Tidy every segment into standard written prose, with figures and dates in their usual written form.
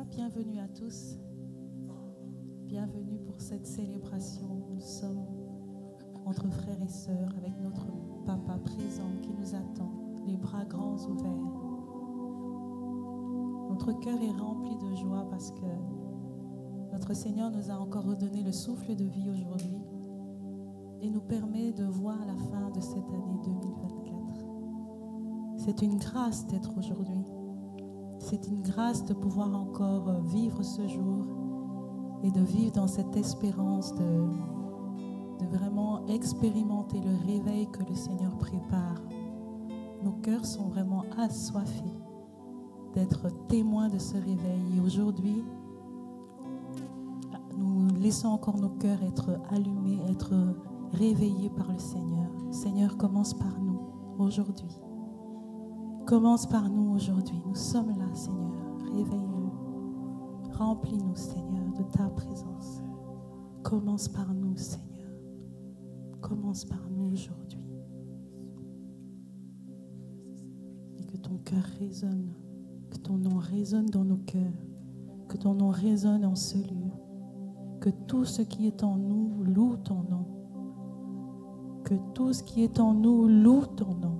Alléluia, bienvenue à tous. Bienvenue pour cette célébration. Nous sommes entre frères et sœurs avec notre Papa présent qui nous attend, les bras grands ouverts. Notre cœur est rempli de joie parce que notre Seigneur nous a encore redonné le souffle de vie aujourd'hui et nous permet de voir la fin de cette année 2024. C'est une grâce d'être aujourd'hui. C'est une grâce de pouvoir encore vivre ce jour et de vivre dans cette espérance de vraiment expérimenter le réveil que le Seigneur prépare. Nos cœurs sont vraiment assoiffés d'être témoins de ce réveil. Et aujourd'hui, nous laissons encore nos cœurs être allumés, être réveillés par le Seigneur. Seigneur, commence par nous aujourd'hui. Commence par nous aujourd'hui. Nous sommes là, Seigneur. Réveille-nous. Remplis-nous, Seigneur, de ta présence. Commence par nous, Seigneur. Commence par nous aujourd'hui. Et que ton cœur résonne, que ton nom résonne dans nos cœurs, que ton nom résonne en ce lieu, que tout ce qui est en nous loue ton nom, que tout ce qui est en nous loue ton nom.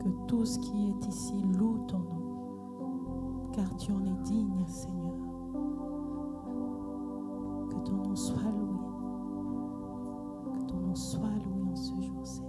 Que tout ce qui est ici loue ton nom, car tu en es digne, Seigneur. Que ton nom soit loué. Que ton nom soit loué en ce jour, Seigneur.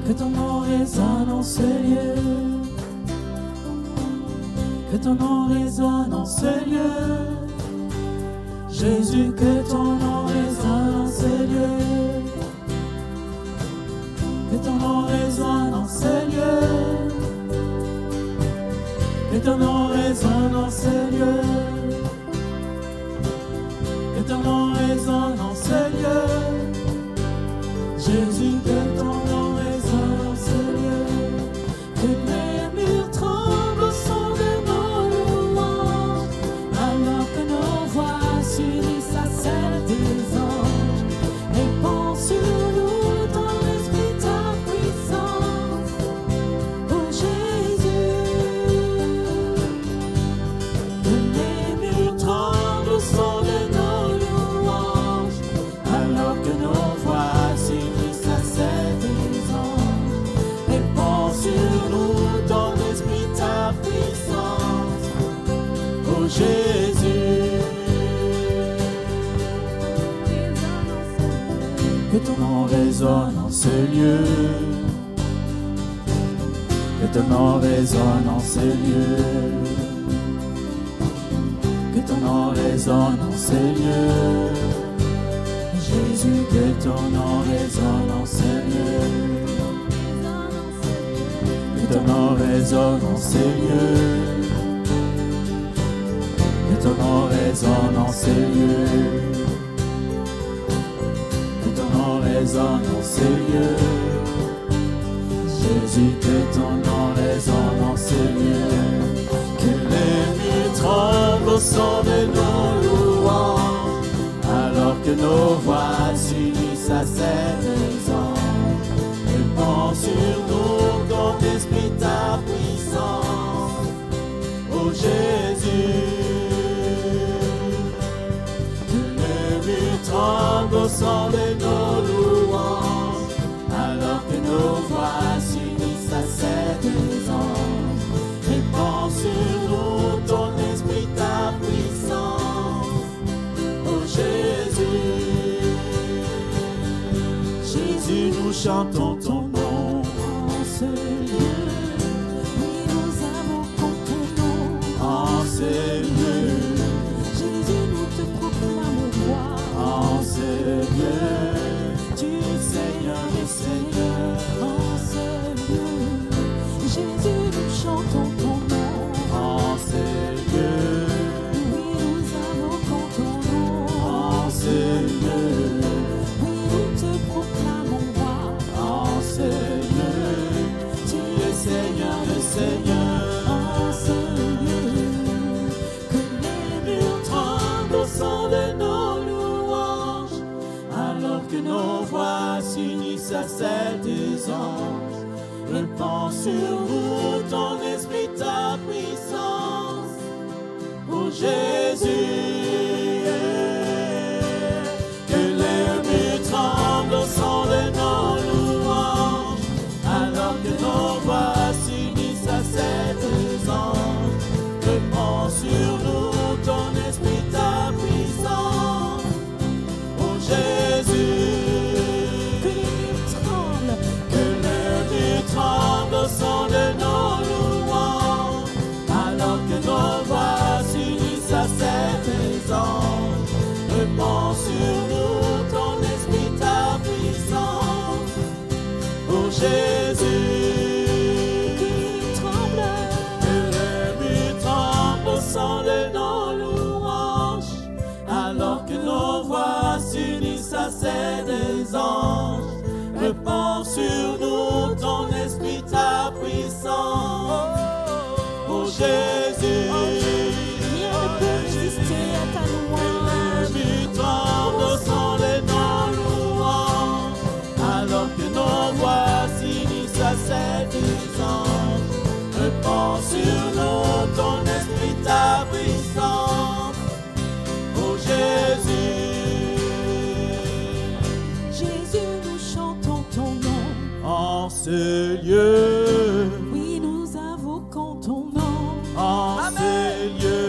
Que ton nom résonne en ce lieu. Que ton nom résonne en ce lieu. Jésus, que ton nom résonne en ce lieu. Que ton nom résonne en ce lieu. Que ton nom résonne en ce lieu. Que ton nom résonne en ce lieu. Jésus, que ton nom résonne en ce lieu. Que les murs tremblent au son de nos louanges, alors que nos voix s'unissent à celles des anges. Répands sur nous ton esprit, ta puissance, ô Jésus. Que les murs tremblent au son de nos louanges, alors que nos voix s'unissent à celles des anges. Répands sur nous ton esprit, ta puissance, ô Jésus. Que ton nom résonne en ce lieu. Que ton nom résonne en ce lieu. Que ton nom résonne en ce lieu. Jésus, que ton nom résonne en ces lieux. Que ton nom résonne en ces lieux. Que ton nom résonne en ces lieux. Que ton nom résonne en ces lieux. Jésus, que ton nom résonne en ces lieux. Que les murs tremblent au son de nos louanges, alors que nos voix s'unissent à celles des anges. Répand sur nous ton esprit, ta puissance, ô Jésus. Que les murs tremblent au son de nos louanges, alors que nos voix s'unissent à celles des anges. Répand sur nous ton esprit, ta puissance, ô Jésus. Jésus, nous chantons ton nom en ce lieu. Oui, nous invoquons ton nom En ce lieu, Jésus, nous te proclamons roi. en ce lieu, tu es Seigneur des Seigneurs. En ce lieu, Jésus, nous chantons ton nom. En ce lieu, Oui, nous invoquons ton nom. en ce lieu, Oui, nous te proclamons roi. en ce lieu, tu es Seigneur des Seigneurs. En ce lieu, que les murs Tremble au son de nos louanges, alors que nos voix s'unissent à celles des anges. Répand sur nous ton esprit, ta puissance, ô Jésus. Que les murs tremblent au son de nos louanges, alors que nos voix s'unissent à celles des anges. Répand sur nous ton esprit, ta puissance, ô Jésus. que les murs tremblent. Que les murs tremblent au son de nos louanges, alors que nos voix s'unissent à celles des anges. Répand sur nous ton esprit, ta puissance, ô Jésus. Que les murs tremblent. Que les murs tremblent au son de nos louanges, alors que nos voix s'unissent à celles des anges. Répand sur nous ton esprit, ta puissance, ô Jésus. Rien ne peut résister à ta louange. Que les murs tremblent au son de nos louanges, alors que nos voix s'unissent à celles des anges. Répand sur nous ton esprit, ta puissance, ô Jésus. Jésus, nous chantons ton nom. En ce lieu, Oui, nous invoquons ton nom. en ce lieu,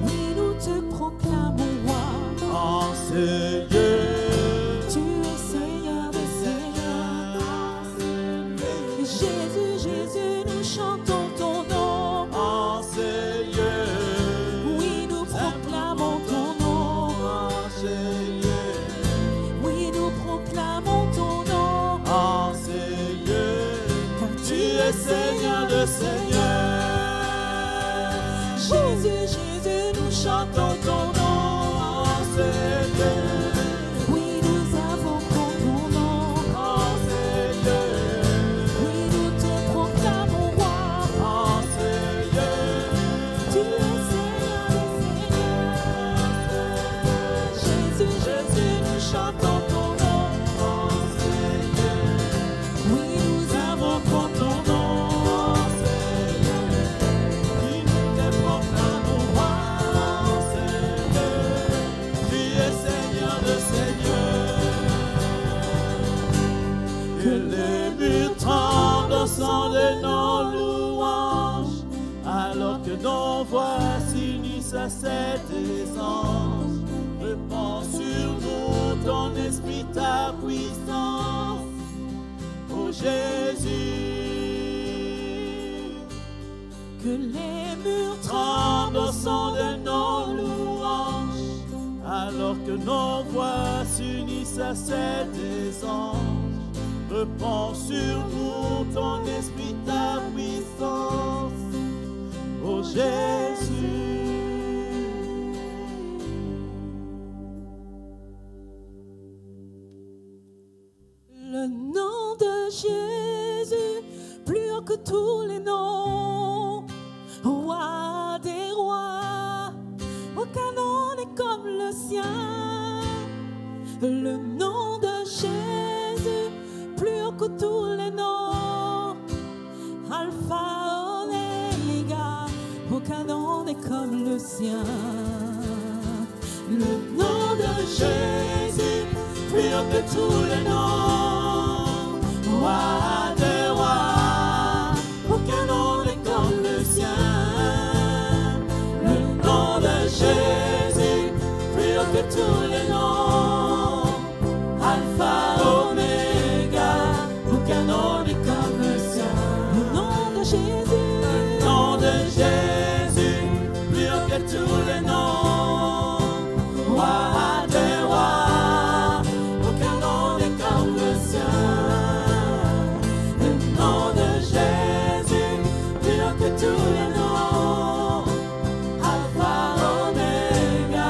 Oui, nous te proclamons roi. en ce lieu, Tu es Seigneur des Seigneurs. Jésus, Jésus, nous chantons ton nom. en ce lieu, Oui, nous proclamons ton nom. en ce lieu, Oui, nous proclamons ton nom. en ce lieu, Car tu es Seigneur de Seigneurs. Jésus, Jésus, nous chantons ton nom. En ce lieu, Oui, nous invoquons ton nom. en ce lieu, Oui, nous te proclamons roi. en ce lieu, Tu es Seigneur des Seigneurs. Jésus, Jésus, nous chantons ton nom. en ce lieu, Oui, nous invoquons ton nom. en ce lieu, qui nous te proclamons roi. En ce lieu, tu es Seigneur de Seigneurs. Que les murs tremblent au son de nos louanges, alors que nos voix s'unissent à celles des anges. Répand sur nous ton esprit, ta puissance, ô Jésus. Que les murs Tremble au son de nos louanges, alors que nos voix s'unissent à celles des anges. Reprends sur nous ton esprit, ta puissance, ô Jésus. Le nom de Jésus, plus haut que tous les noms, roi des rois, aucun nom n'est comme le sien. Le nom de Jésus, plus haut que tous les noms, Alpha, Oméga, aucun nom n'est comme le sien. Le nom de Jésus, plus haut que tous les noms, roi des rois, aucun nom n'est comme le sien. Le nom de Jésus, plus haut que tous les noms, Alpha, Oméga, aucun nom n'est comme le sien. Le nom de Jésus, le nom de Jésus, plus haut que tous les noms, roi des rois, aucun nom n'est comme le sien. Le nom de Jésus, plus haut que tous les noms, Alpha, Oméga,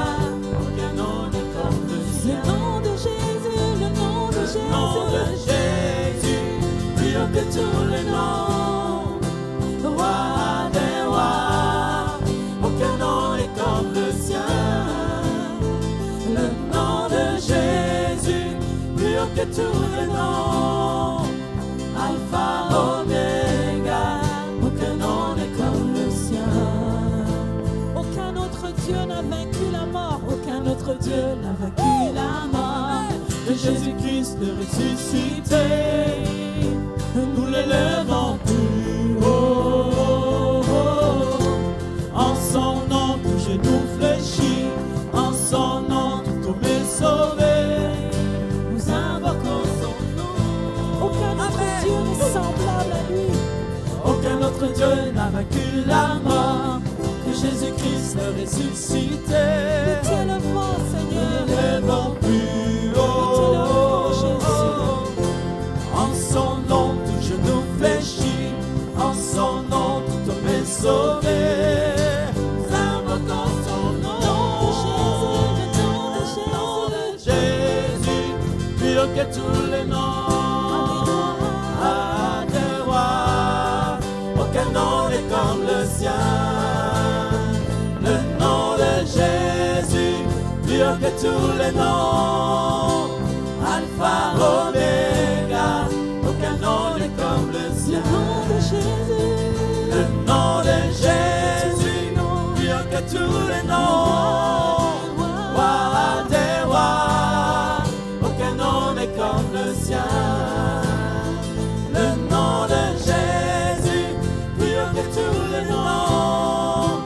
aucun nom n'est comme le sien. Le nom de Jésus, le nom de Jésus, le nom de Jésus, plus haut que tous les noms, roi des rois, aucun nom n'est comme le sien. Le nom de Jésus, plus haut que tous les noms, Alpha, Oméga, aucun nom n'est comme le sien. Aucun autre Dieu n'a vaincu la mort, aucun autre Dieu n'a vaincu la mort. Que Jésus-Christ le ressuscité, nous l'élevons plus haut. En son nom, tout genou fléchit, en son nom, tout homme est sauvé. Nous invoquons son nom. Aucun autre Dieu n'est semblable à lui. Aucun autre Dieu n'a vaincu la mort. Que Jésus-Christ le ressuscité, Nous t'élevons, Seigneur. nous l'élevons plus haut. En son nom, tout genou fléchit, en son nom, tout homme est sauvé. Nous invoquons son nom. Le nom de Jésus, Plus haut que tous les noms, à des rois, aucun nom n'est comme le sien. Le nom de Jésus, plus haut que tous les noms, Alpha, Oméga, aucun nom n'est comme le sien. le nom de Jésus, Le nom de Jésus, plus haut que tous les noms, roi des rois, aucun nom n'est comme le sien. Le nom de Jésus, plus haut que tous les noms,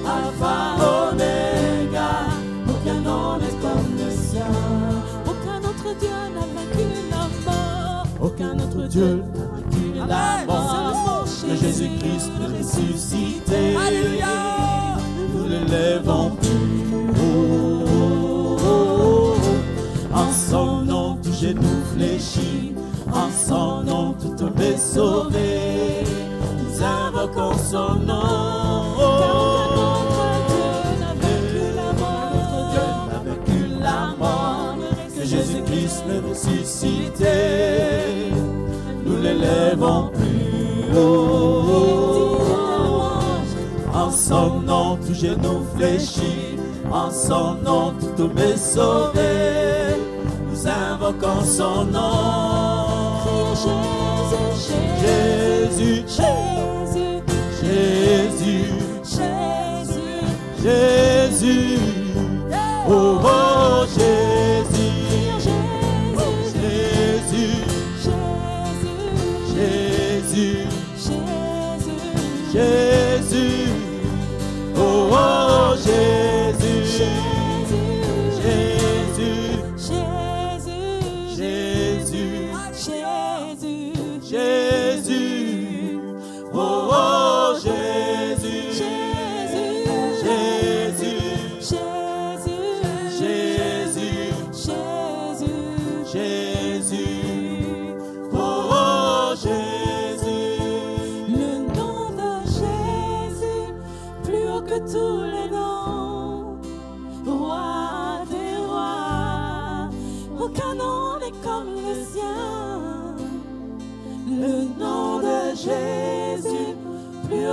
Alpha, Oméga, aucun nom n'est comme le sien. aucun autre Dieu n'a vaincu la mort. Aucun autre Dieu n'a vaincu la mort. Que Jésus-Christ le ressuscité, nous l'élevons plus haut. En son nom, tout genou fléchit, en son nom, tout homme est sauvé. Nous invoquons son nom. Aucun Dieu n'a vaincu la mort. Que Jésus-Christ le ressuscité, nous l'élevons plus haut. En son nom, tout genou fléchit, en son nom, tout homme est sauvé. Nous invoquons son nom. Jésus, Jésus, Jésus, Jésus, Jésus, oh, oh, Jésus, Jésus, Jésus, Jésus, Jésus, oh, oh, Jésus, Jésus, Jésus, Jésus, Jésus, Jésus, oh, oh, Jésus, Jésus, Jésus, Jésus,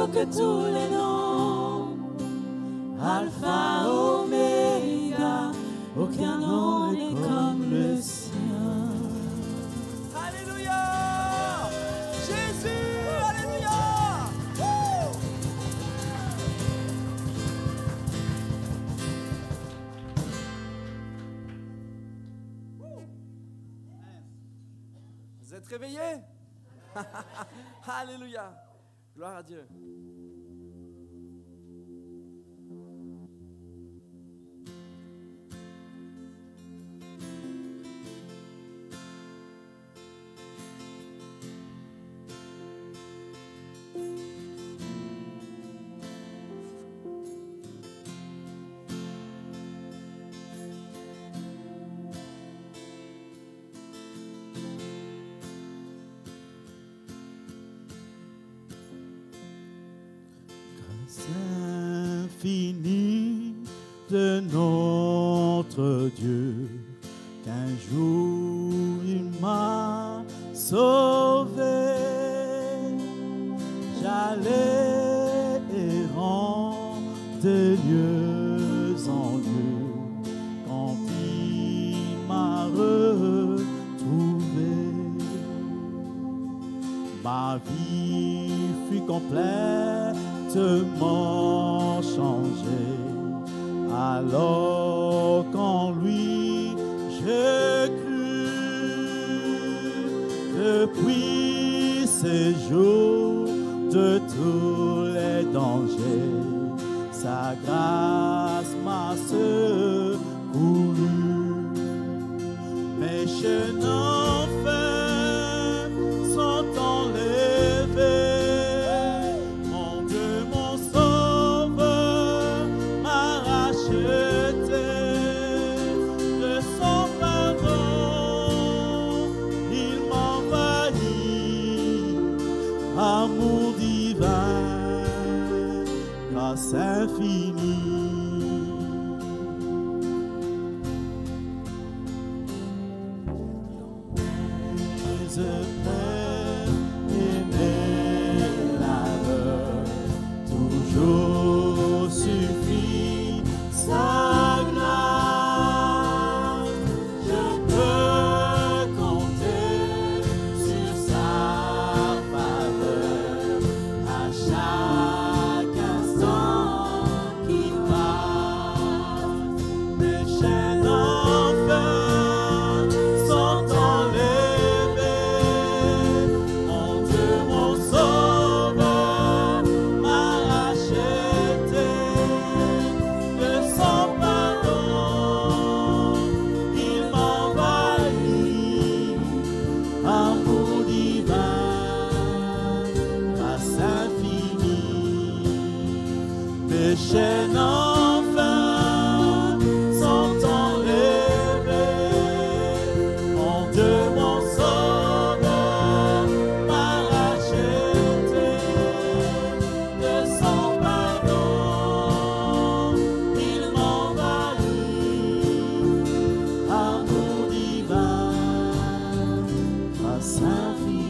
haut que tous les noms. Alpha, Oméga, aucun nom n'est comme le sien. Alléluia. Jésus, alléluia. Vous êtes réveillés? Alléluia. Gloire à Dieu. Infini de notre Dieu, qu'un jour il m'a sauvé. J'allais errant de lieu en lieu, quand il m'a retrouvé. Ma vie fut complètement changée, alors qu'en lui j'ai cru. Depuis ces jours de tous les dangers, sa grâce m'a secouru. Mes chaînes enfer sont enlevées. Amour divin, grâce infinie. Les œuvres et mes labeurs, toujours suffit sa grâce. Je peux compter sur sa faveur à chaque instant qui passe. Mes chaînes d'enfer sont enlevées. Mon Dieu, mon Sauveur m'a racheté de son pardon. Il m'envahit, amour divin, grâce infinie. Mes chaînes enfin sont enlevées. Mon Dieu, mon Sauveur m'a racheté de son pardon. Il m'envahit, amour divin, grâce infinie.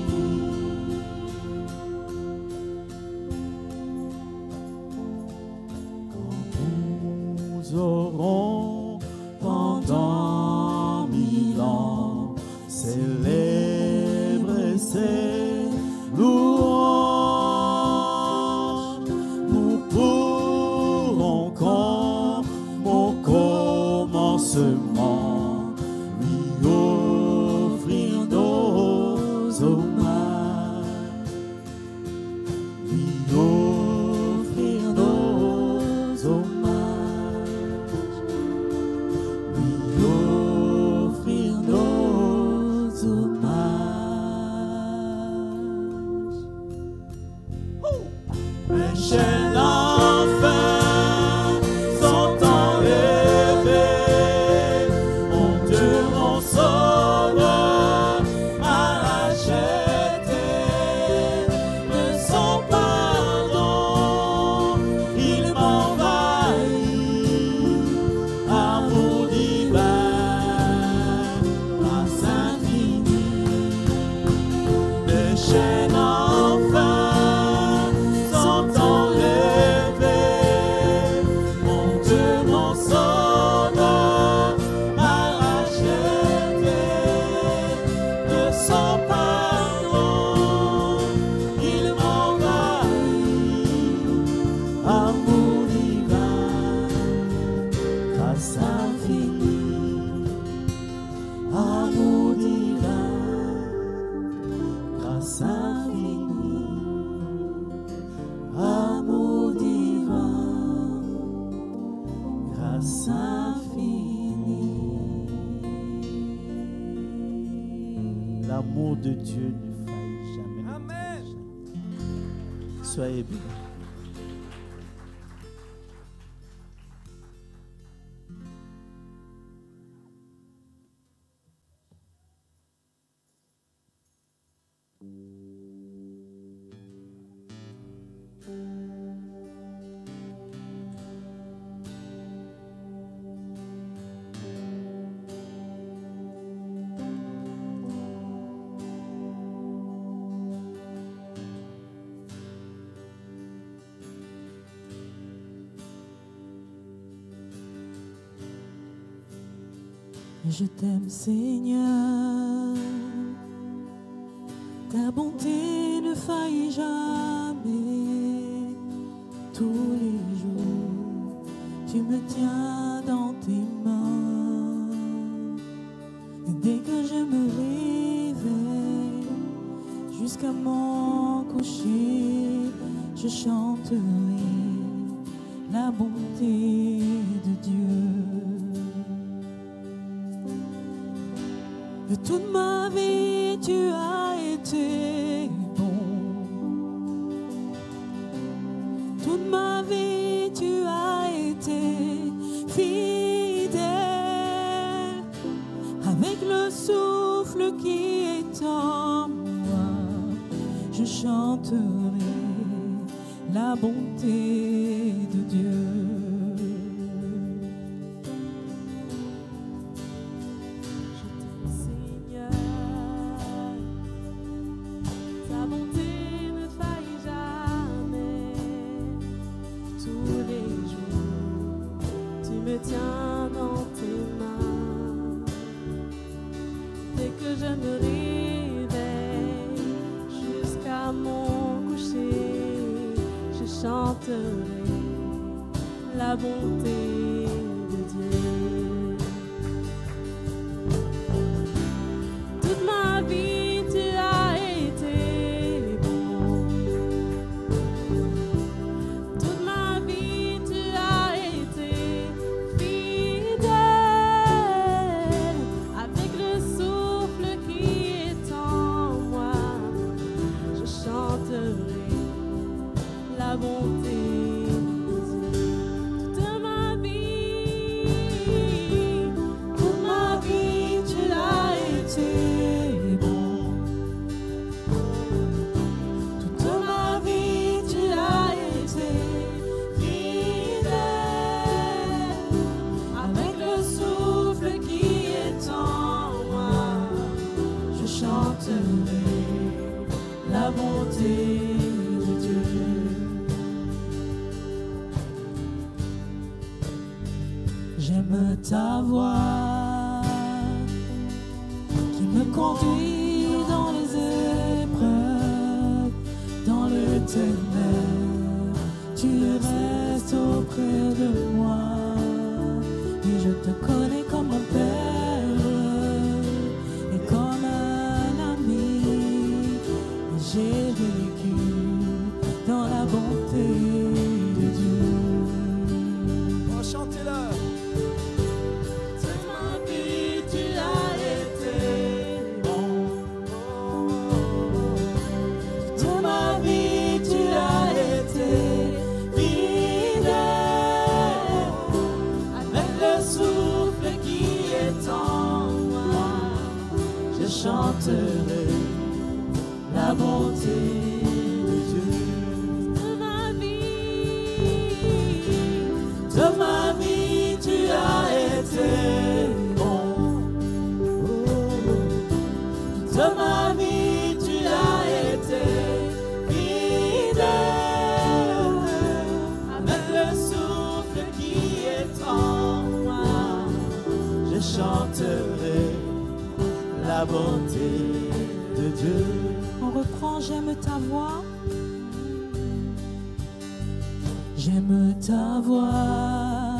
Nous aurons pendant 1000 ans célébré ses louanges. Nous pourrons comme au commencement lui offrir nos hommages, lui offrir nos hommages, lui offrir nos hommages. Mes chaînes d'enfer sont enlevées. l'amour de Dieu ne faillit jamais. Ne Amen. faillit jamais. Soyez bénis. Je t'aime, Seigneur, ta bonté ne faillit jamais. Tous les jours, tu me tiens dans tes mains. Et dès que je me réveille, jusqu'à mon coucher, je chanterai la bonté de Dieu. De toute ma vie, tu as été bon. Toute ma vie, tu as été fidèle. Avec le souffle qui est en moi, je chanterai la bonté de Dieu. Tiens dans tes mains. Dès que je me réveille, jusqu'à mon coucher, je chanterai la bonté de Dieu. Toute ma vie, tu as été bon. Toute ma vie, tu as été la bonté de Dieu. Toute ma vie, tu as été bon. Toute ma vie, tu as été fidèle. Avec le souffle qui est en moi, je chanterai la bonté. J'aime ta voix qui me conduit dans les épreuves, dans le ténèbre. Tu restes auprès de moi et je te connais comme mon père et comme un ami. J'ai vécu dans la bonté de Dieu. Oh, chantez-le. Chanterai la bonté de Dieu. De ma vie, tu as été bon. De ma vie, tu as été fidèle. Avec le souffle qui est en moi, je chanterai la bonté de Dieu. On reprend, j'aime ta voix. J'aime ta voix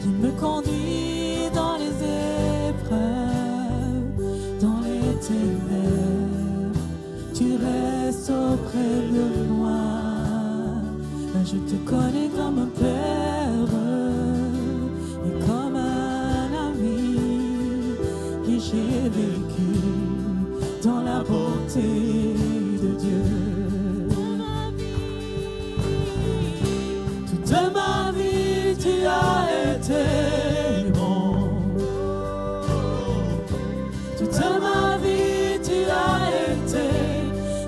qui me conduit dans les épreuves, dans les ténèbres. Tu restes auprès de moi. Je te connais comme un père et comme un ami. J'ai vécu bonté de Dieu. Toute ma vie, tu as été bon. Toute ma vie, tu as été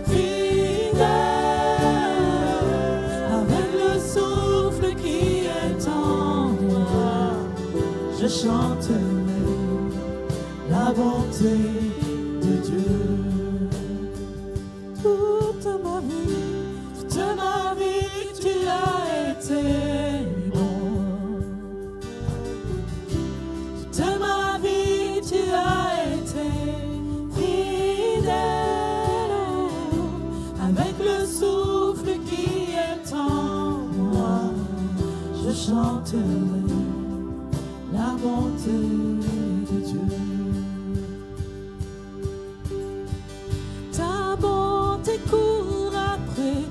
fidèle. Avec le souffle qui est en moi, je chanterai la bonté de Dieu. Toute ma vie, tu as été bon. Toute ma vie, tu as été fidèle. Avec le souffle qui est en moi, je chanterai la bonté de Dieu. Ta bonté court après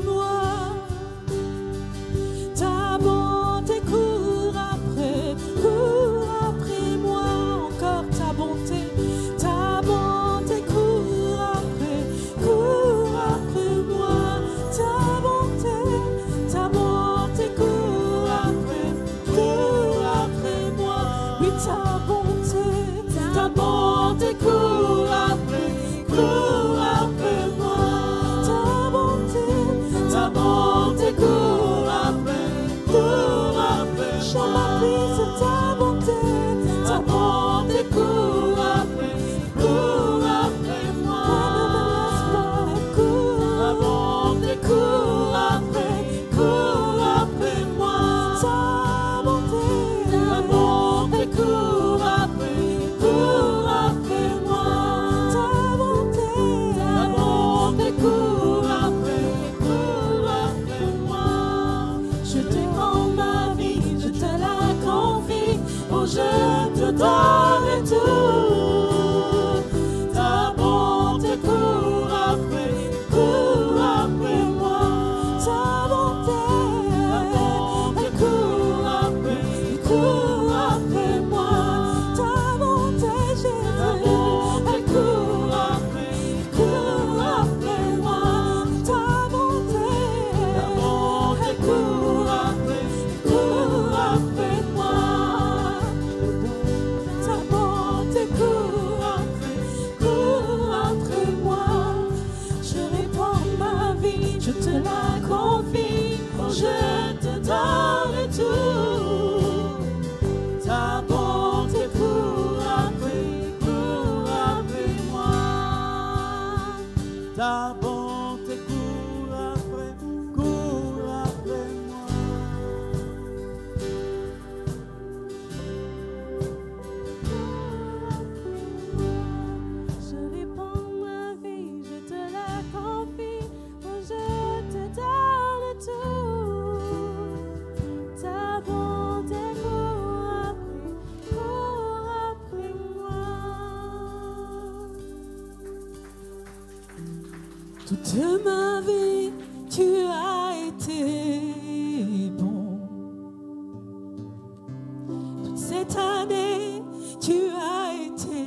moi. Ta bonté court après moi. Encore ta bonté court après moi. Ta bonté court après moi. Oui, ta bonté court après moi. Ta bonté court après. Chant ma vie, c'est ta bonté court après moi. Ta bonté court après moi. Ta bonté court après moi. Ta bonté court après moi. Je te rends ma vie, je te la confie. Oh, je te donne tout. Ta bonté court après moi. Ta bonté court après moi. Ta bonté, Jésus, elle court après moi. Ta bonté, elle court après moi. Ta bonté court après moi. Je répands ma vie, je te la confie. Je te donne tout. Ta bonté court après moi. Ta bonté court après moi. Je répands ma vie, je te la confie. Oh, je te donne tout. Ta bonté court après moi. Toute ma vie, tu as été bon. Toute cette année, tu as été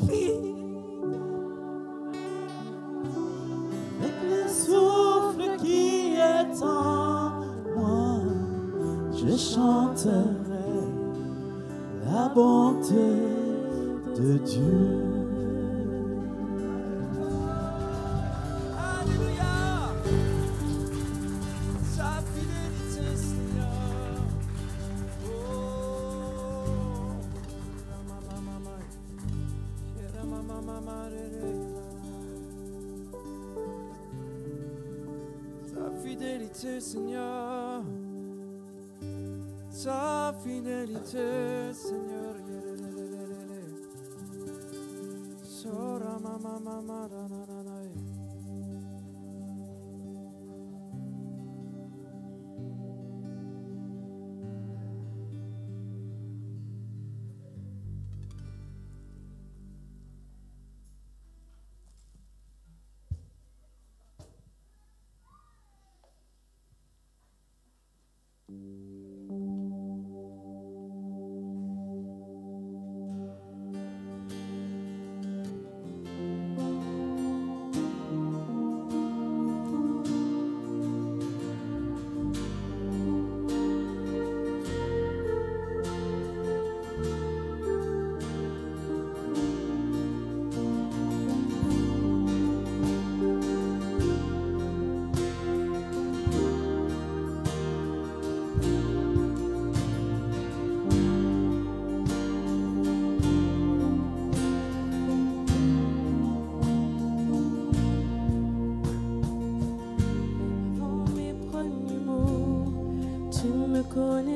fidèle. Avec le souffle qui est en moi, je chanterai la bonté de Dieu. Alléluia. Sa fidélité, Seigneur. Sa fidélité, Seigneur. Sa fidélité, Seigneur. Sora mama mama na na na na.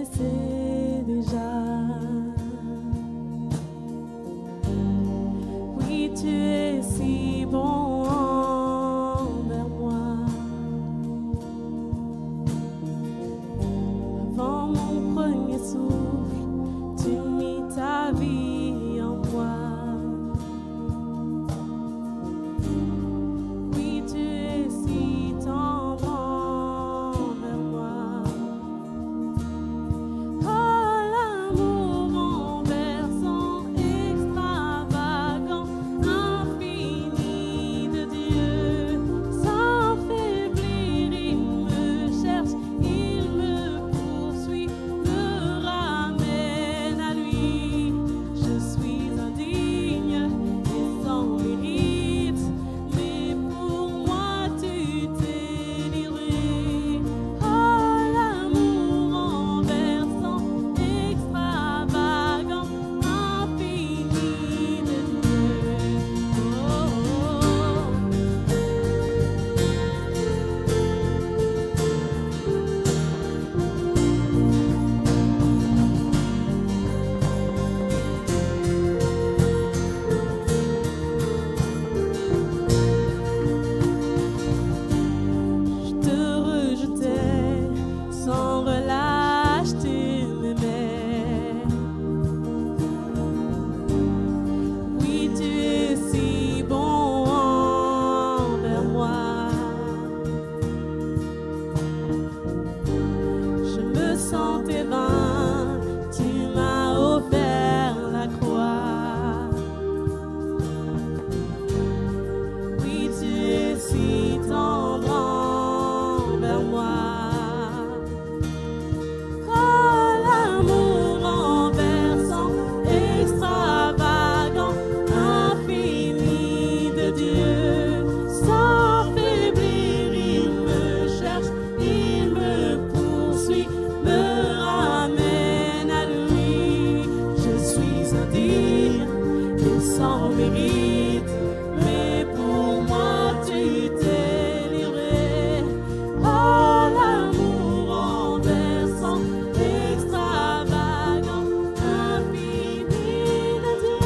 connaissais déjà. Oui, tu es si bon envers moi. Avant mon premier souffle, tu mis ta vie en moi. Oui, tu es si tendre envers moi. Oh, l'amour renversant, extravagant, infini de Dieu. Sans faiblir, il me cherche, il me poursuit, me ramène à lui. Je suis indigne et sans mérite, mais pour moi tu t'es livré. Oh, l'amour renversant, extravagant, infini de Dieu. Je te rejetais sans relâche, tu m'aimais. Oui, tu es si bon envers moi. Je me sentais vain, tu m'as offert la croix. Oui, tu es si tendre envers moi. Oh, l'amour renversant, extravagant, infini de Dieu. Sans faiblir, il me cherche, il me poursuit, me ramène à lui. Je suis indigne et sans mérite, mais pour moi tu t'es livré. Oh, l'amour renversant, extravagant, infini de Dieu.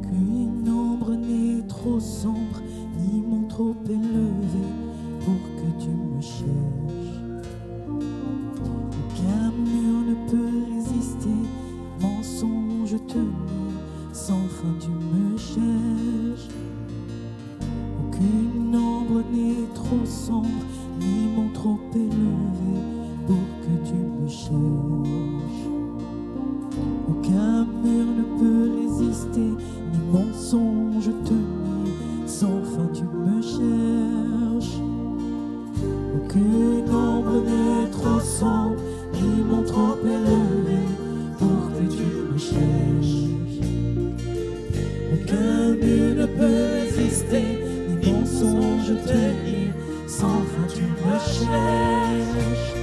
Qu'une ombre n'est trop sombre, ni mon trop élevé pour que tu me cherches. Aucun mur ne peut résister, mensonge tenu, sans fin tu me cherches. Aucune ombre n'est trop sombre, ni mon trop élevé pour que tu me cherches. Aucun mur ne peut résister, ni mensonge tenu, sans fin tu me cherches. Aucune ombre n'est trop sombre, ni mon trop élevé pour que tu me cherches. Aucun mur ne peut résister, ni mensonge tenu, sans fin tu me cherches.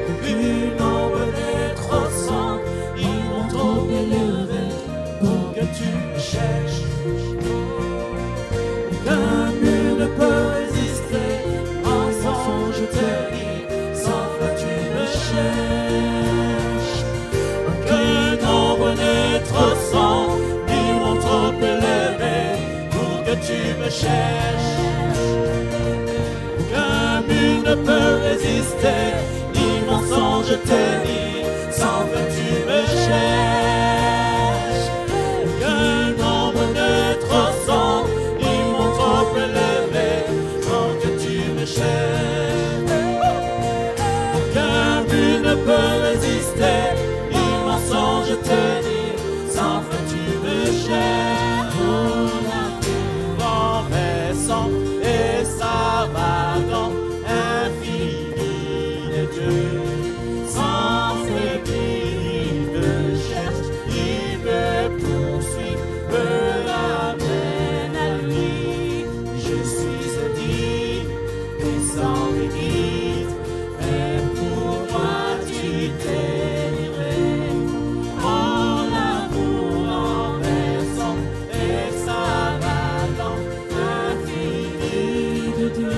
Aucune ombre n'est trop sombre, ni mon trop élevé pour que tu me cherches. Aucun mur ne peut résister, mensonge tenu, sans fin tu me cherches. Aucune ombre n'est trop sombre, ni mon trop élevé pour que tu me cherches. Aucun mur ne peut résister, ni mensonge tenu, sans fin tu me cherches. Aucune ombre n'est trop sombre, ni mon trop élevé pour que tu me cherches. Aucun but ne peut résister, ni mensonge tenu, sans fin tu me cherches. Pour la vie vie de Dieu.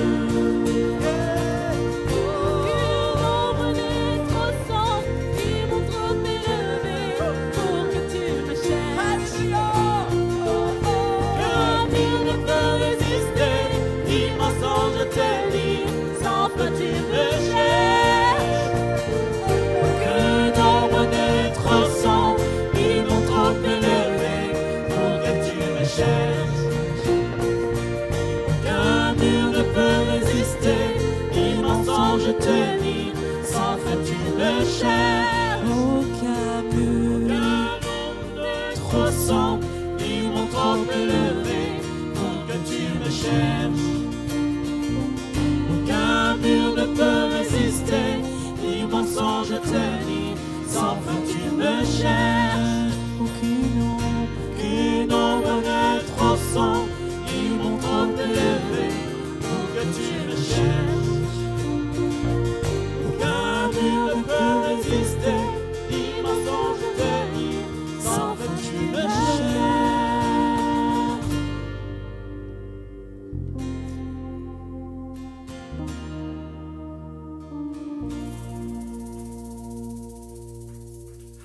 Tenir, sans fin tu me cherches. Aucun mur Trop sombre, ils m'ont trop élevé pour que tu me cherches. Aucun mur ne peut résister, ni mensonge tenir, sans fin tu me cherches. Aucune ombre n'est trop sombre, ils m'ont trop élevé pour que tu me cherches. Ne peut résister, ni mensonge tenir, sans fin tu me cherches.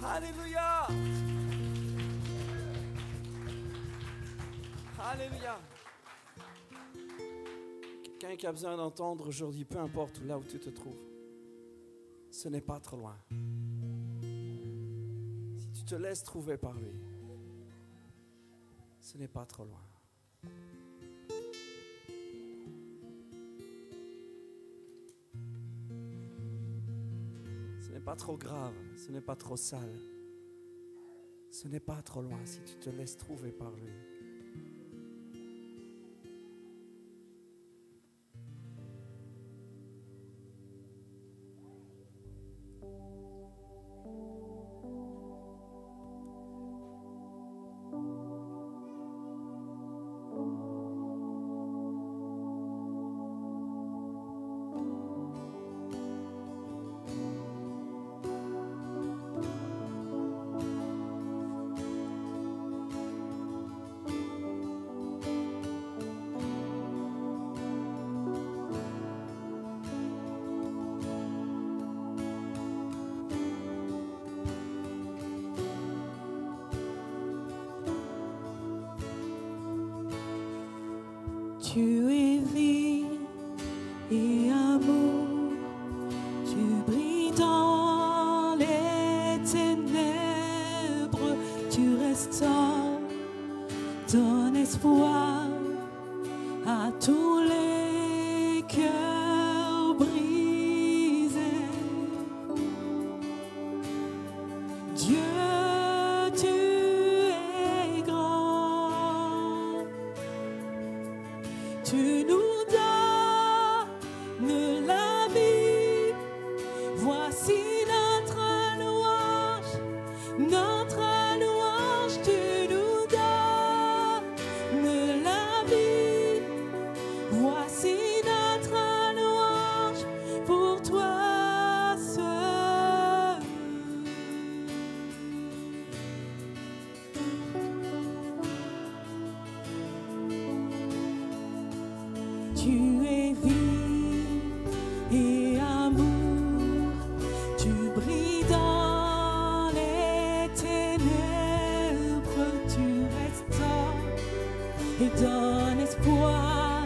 Alléluia. Alléluia. Quelqu'un qui a besoin d'entendre aujourd'hui, peu importe là où tu te trouves, ce n'est pas trop loin. Si tu te laisses trouver par lui, ce n'est pas trop loin. Ce n'est pas trop grave, ce n'est pas trop sale. Ce n'est pas trop loin si tu te laisses trouver par lui. Tu es vie et amour, tu brilles dans les ténèbres, tu restaures ton espoir à tous les cœurs brisés. Dieu, tu es grand. Tu nous donnes la vie. Voici notre louange, tu nous donnes la vie. Voici notre louange pour toi seul. Tu es vie et amour, tu brilles dans les ténèbres, tu restaures et donnes espoir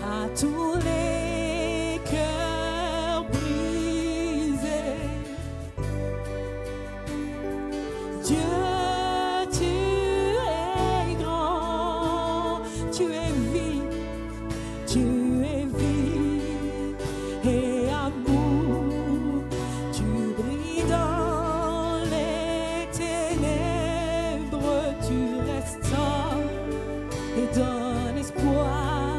à tous les cœurs brisés. Dieu, tu es grand, tu es vie. Tu es vie et amour, tu brilles dans les ténèbres, tu restaures et donnes espoir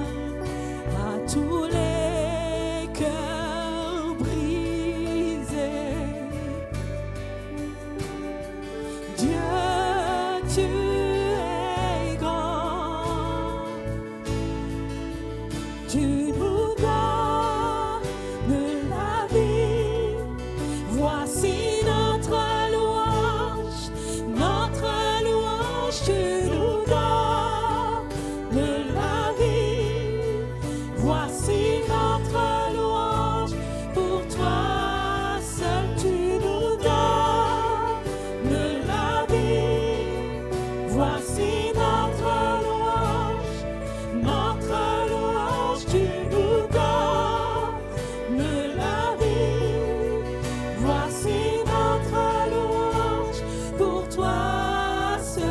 à tous les cœurs brisés. Dieu, tu es grand. Tu nous donnes la vie. Voici notre louange, tu nous donnes la vie. Voici notre louange, pour toi seul tu nous donnes la vie. Voici notre louange, tu nous donnes la vie. Voici notre louange, pour toi seul.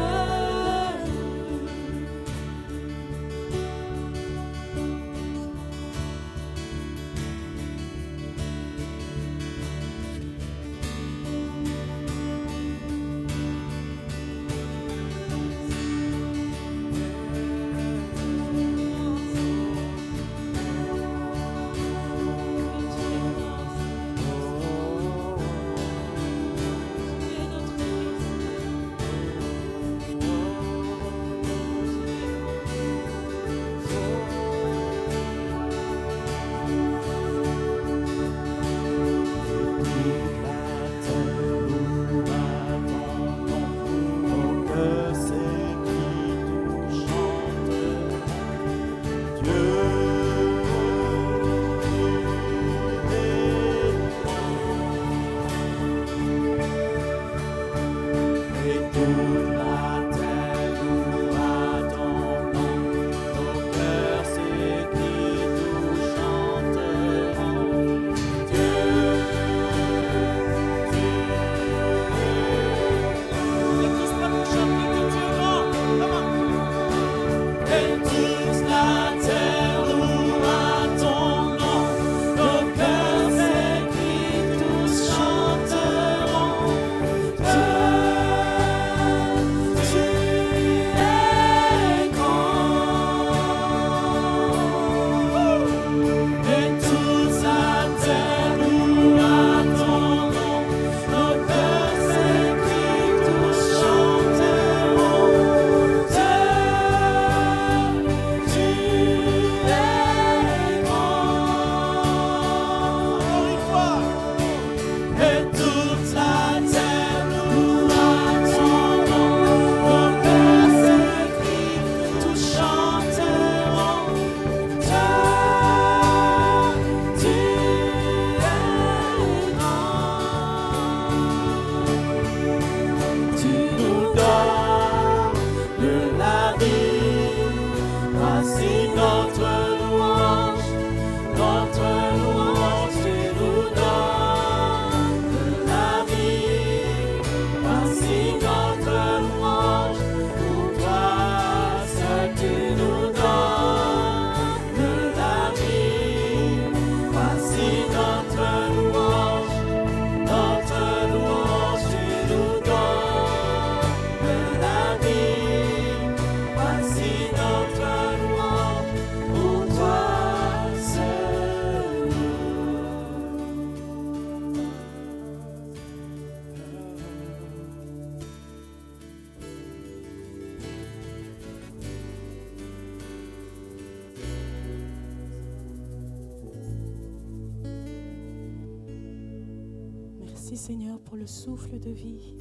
Merci Seigneur pour le souffle de vie.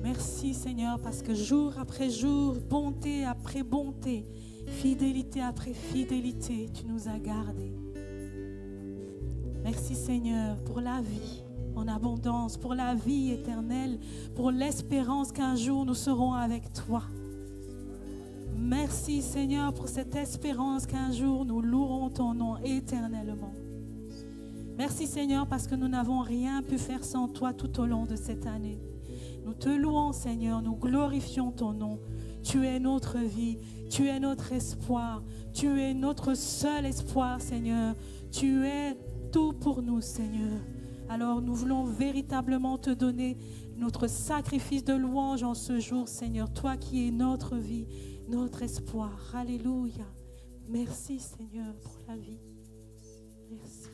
Merci Seigneur parce que jour après jour, bonté après bonté, fidélité après fidélité, tu nous as gardés. Merci Seigneur pour la vie en abondance, pour la vie éternelle, pour l'espérance qu'un jour nous serons avec toi. Merci Seigneur pour cette espérance qu'un jour nous louerons ton nom éternellement. Merci Seigneur parce que nous n'avons rien pu faire sans toi tout au long de cette année. Nous te louons Seigneur, nous glorifions ton nom. Tu es notre vie, tu es notre espoir, tu es notre seul espoir Seigneur. Tu es tout pour nous Seigneur. Alors nous voulons véritablement te donner notre sacrifice de louange en ce jour Seigneur. Toi qui es notre vie, notre espoir. Alléluia. Merci Seigneur pour la vie. Merci.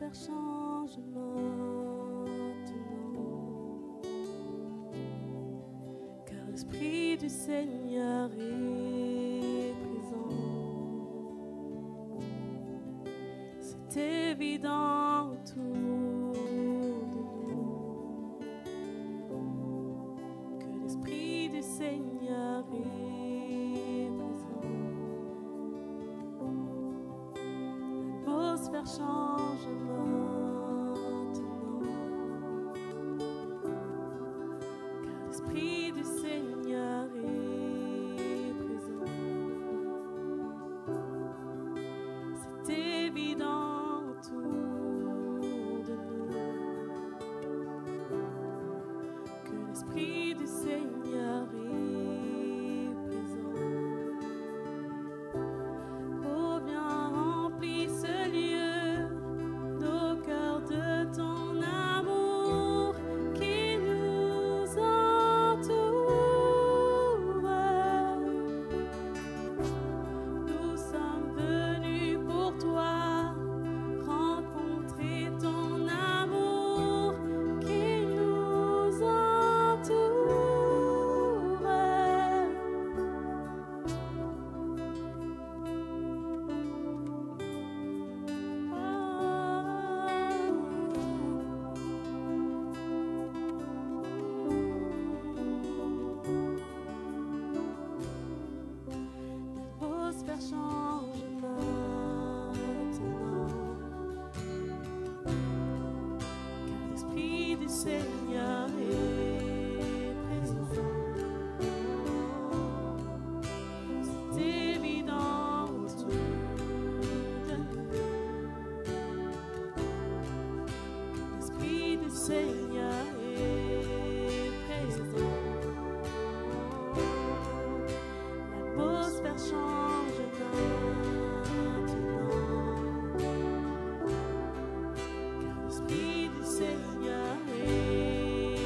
l'atmosphère change maintenant, car l'Esprit du Seigneur est présent. C'est évident autour de nous que l'Esprit du Seigneur est présent. L'atmosphère change maintenant, car l'Esprit du Seigneur est présent. C'est évident autour de nous que l'Esprit du Seigneur est présent. Oh, viens, remplis ce lieu, nos cœurs de ton amour qui nous entoure. Nous sommes venus pour toi, rencontrer ton amour qui nous entoure. L'atmosphère change maintenant, car l'Esprit du Seigneur est présent. C'est évident autour de nous que l'Esprit du Seigneur est présent. L'atmosphère change maintenant, car l'Esprit du Seigneur est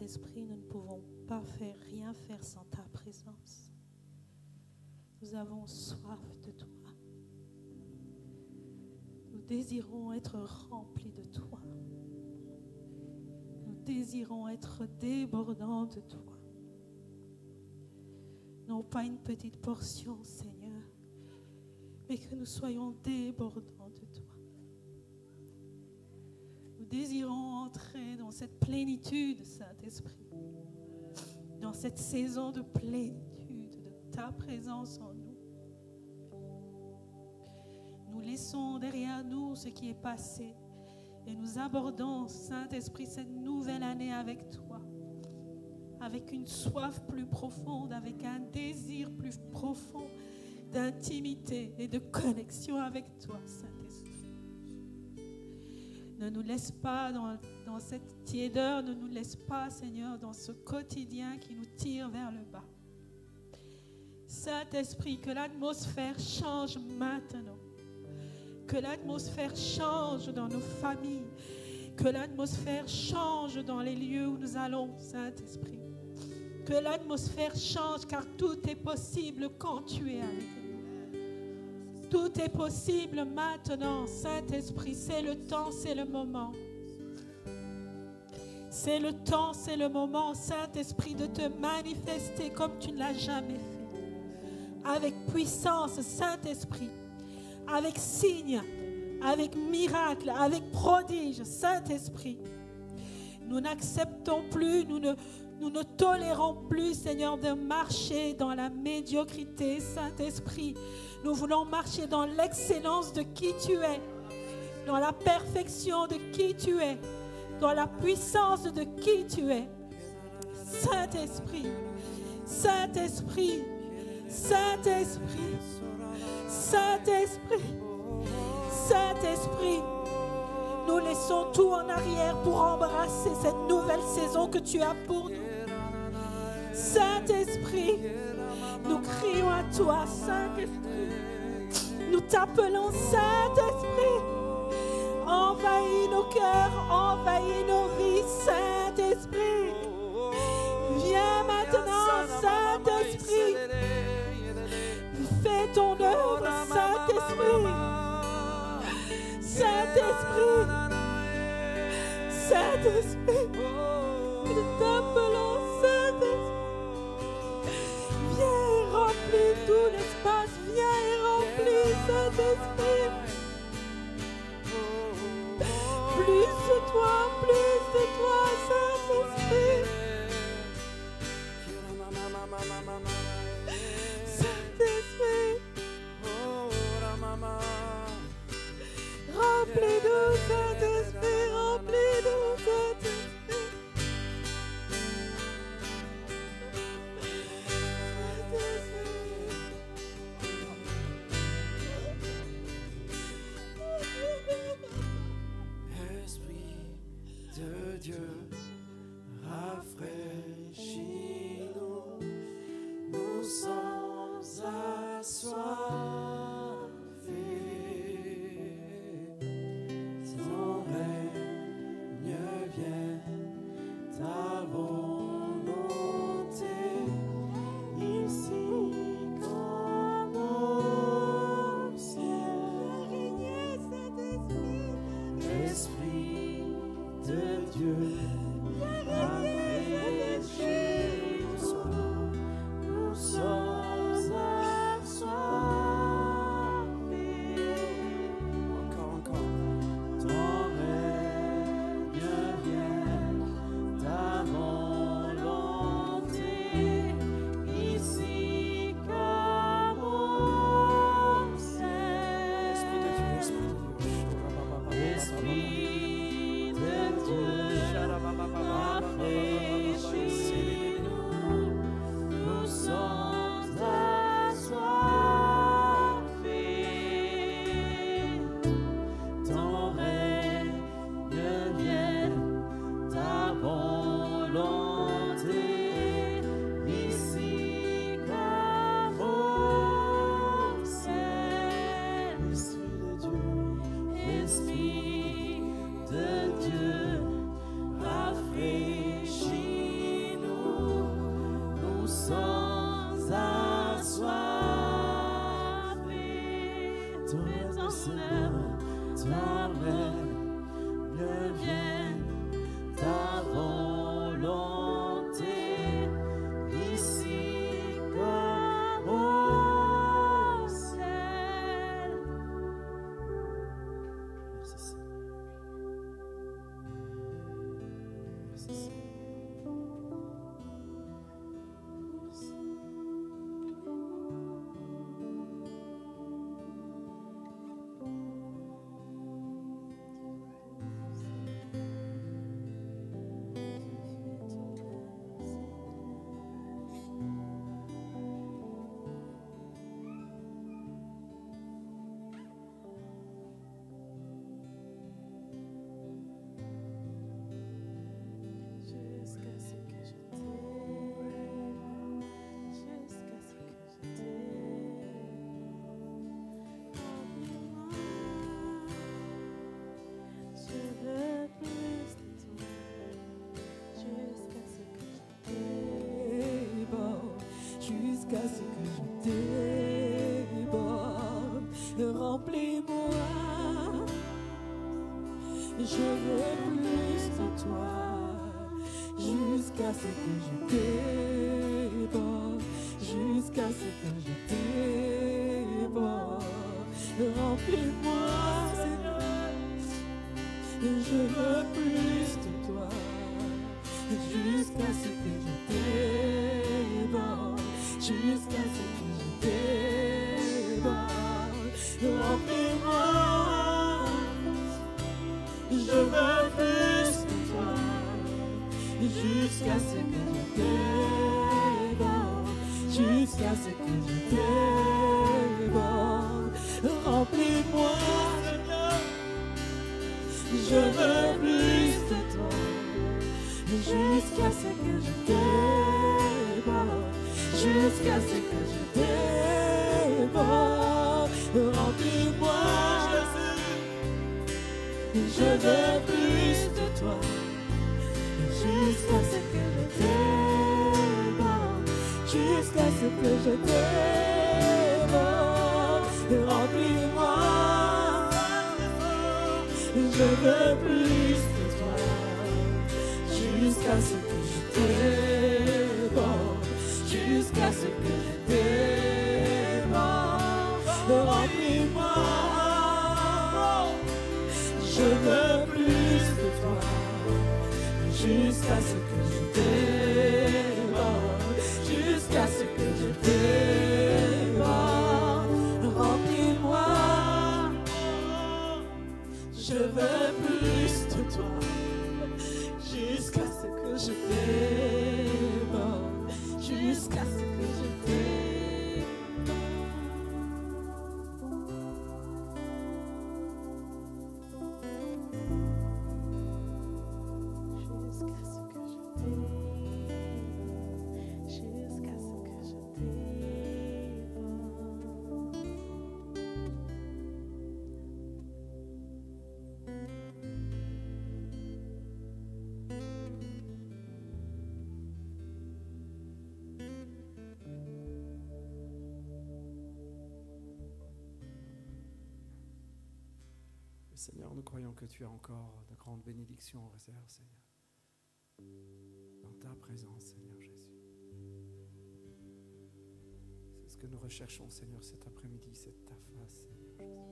Saint-Esprit, nous ne pouvons pas rien faire sans ta présence. Nous avons soif de toi. Nous désirons être remplis de toi. Nous désirons être débordants de toi. Non pas une petite portion, Seigneur, mais que nous soyons débordants de toi. Nous désirons entrer dans cette plénitude, Saint-Esprit, dans cette saison de plénitude de ta présence en nous. Nous laissons derrière nous ce qui est passé et nous abordons, Saint-Esprit, cette nouvelle année avec toi, avec une soif plus profonde, avec un désir plus profond d'intimité et de connexion avec toi, Saint-Esprit. Ne nous laisse pas dans cette tiédeur, ne nous laisse pas, Seigneur, dans ce quotidien qui nous tire vers le bas. Saint-Esprit, que l'atmosphère change maintenant. Que l'atmosphère change dans nos familles. Que l'atmosphère change dans les lieux où nous allons, Saint-Esprit. Que l'atmosphère change, car tout est possible quand tu es avec nous. Tout est possible maintenant, Saint-Esprit. C'est le temps, c'est le moment. C'est le temps, c'est le moment, Saint-Esprit, de te manifester comme tu ne l'as jamais fait. Avec puissance, Saint-Esprit. Avec signe, avec miracle, avec prodige, Saint-Esprit. Nous n'acceptons plus, nous ne tolérons plus, Seigneur, de marcher dans la médiocrité, Saint-Esprit. Nous voulons marcher dans l'excellence de qui tu es, dans la perfection de qui tu es, dans la puissance de qui tu es. Saint-Esprit, Saint-Esprit, Saint-Esprit, Saint-Esprit, Saint-Esprit, nous laissons tout en arrière pour embrasser cette nouvelle saison que tu as pour nous. Saint-Esprit, nous crions à toi, Saint-Esprit. Nous t'appelons Saint-Esprit. Envahis nos cœurs, envahis nos vies, Saint-Esprit. Viens maintenant, Saint-Esprit. Fais ton œuvre, Saint-Esprit. Saint-Esprit. Saint-Esprit. Nous t'appelons Saint-Esprit. Viens et remplis tout l'espace. Viens et remplis, Saint-Esprit. Plus de toi, Saint-Esprit. Saint-Esprit. Remplis-nous, Saint-Esprit. Remplis-nous, Saint-Esprit. ton Seigneur, ta devienne ta volonté, ici comme au ciel. Merci Seigneur. Merci Seigneur. Merci. Jusqu'à ce que je t'aime, jusqu'à ce que je t'aime. Remplis-moi, je veux plus de toi, jusqu'à ce que je déborde, jusqu'à ce que je déborde. Remplis-moi, je veux plus de toi, jusqu'à ce que je déborde, jusqu'à ce que je déborde. Remplis-moi, Seigneur, je veux plus de toi, jusqu'à ce que je déborde, jusqu'à ce que je déborde. Remplis-moi, je veux plus de toi, jusqu'à ce que je déborde, jusqu'à ce que je déborde. Remplis-moi, Seigneur, je veux plus de toi, jusqu'à ce que je déborde, jusqu'à ce que je déborde. Remplis-moi, Jésus, je veux plus de toi, jusqu'à ce que je déborde, jusqu'à ce que je déborde. Remplis-moi, je veux plus de toi, jusqu'à ce que je déborde, jusqu'à ce que je déborde. Remplis-moi, je veux plus de toi, jusqu'à ce que je déborde, jusqu'à ce que je déborde. Remplis-moi, je veux plus de toi, jusqu'à ce que je déborde, jusqu'à ce que je jusqu'à ce que je déborde, jusqu'à ce que je Seigneur, nous croyons que tu as encore de grandes bénédictions en réserve, Seigneur. Dans ta présence, Seigneur Jésus. C'est ce que nous recherchons, Seigneur, cet après-midi, c'est ta face, Seigneur Jésus.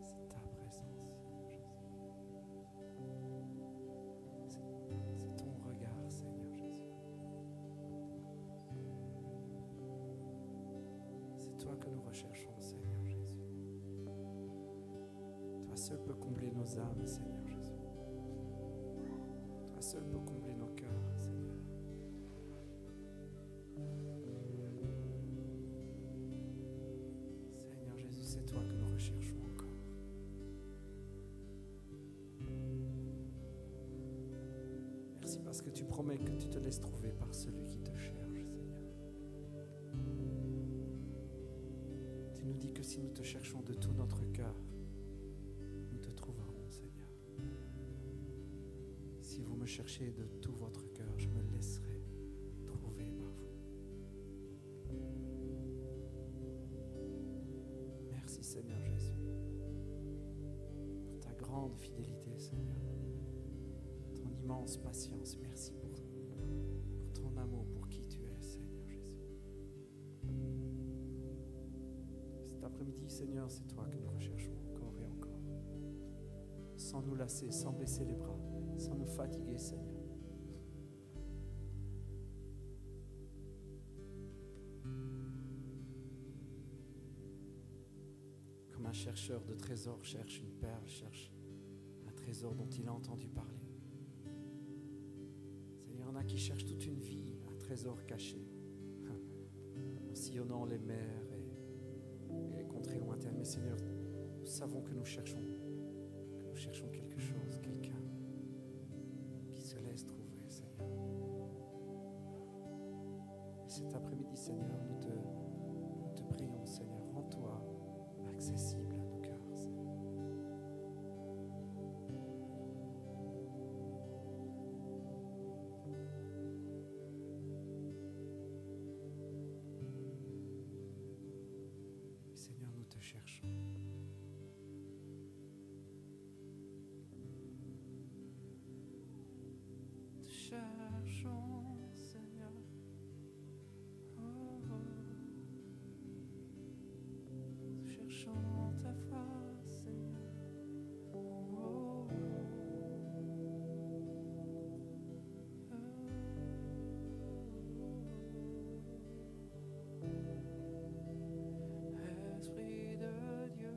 C'est ta présence, Seigneur Jésus. C'est ton regard, Seigneur Jésus. C'est toi que nous recherchons, Seigneur Jésus. Toi seul peux combler nos âmes, Seigneur Jésus. Toi seul peux combler nos cœurs, Seigneur. Seigneur Jésus, c'est toi que nous recherchons encore. Merci parce que tu promets que tu te laisses trouver par celui qui te cherche, Seigneur. Tu nous dis que si nous te cherchons de tout notre cœur, nous te trouverons, Seigneur. Si vous me cherchez de tout votre cœur, je me laisserai trouver par vous. Merci Seigneur Jésus pour ta grande fidélité Seigneur, ton immense patience. Merci pour ton amour, pour qui tu es Seigneur Jésus. Cet après-midi Seigneur, c'est toi que nous recherchons encore et encore, sans nous lasser, sans baisser les bras, sans nous fatiguer Seigneur. Comme un chercheur de trésors cherche une perle, cherche un trésor dont il a entendu parler. Seigneur, il y en a qui cherchent toute une vie un trésor caché, en sillonnant les mers et les contrées lointaines. Mais Seigneur, nous savons que nous cherchons quelque chose, quelqu'un qui se laisse trouver, Seigneur. Et cet après-midi, Seigneur, nous te prions, Seigneur, rends-toi accessible à nos cœurs, Seigneur. Et Seigneur, nous te cherchons. Te cherchons, Seigneur. Oh, oh. Nous cherchons ta face, Seigneur. Oh, oh. Esprit de Dieu,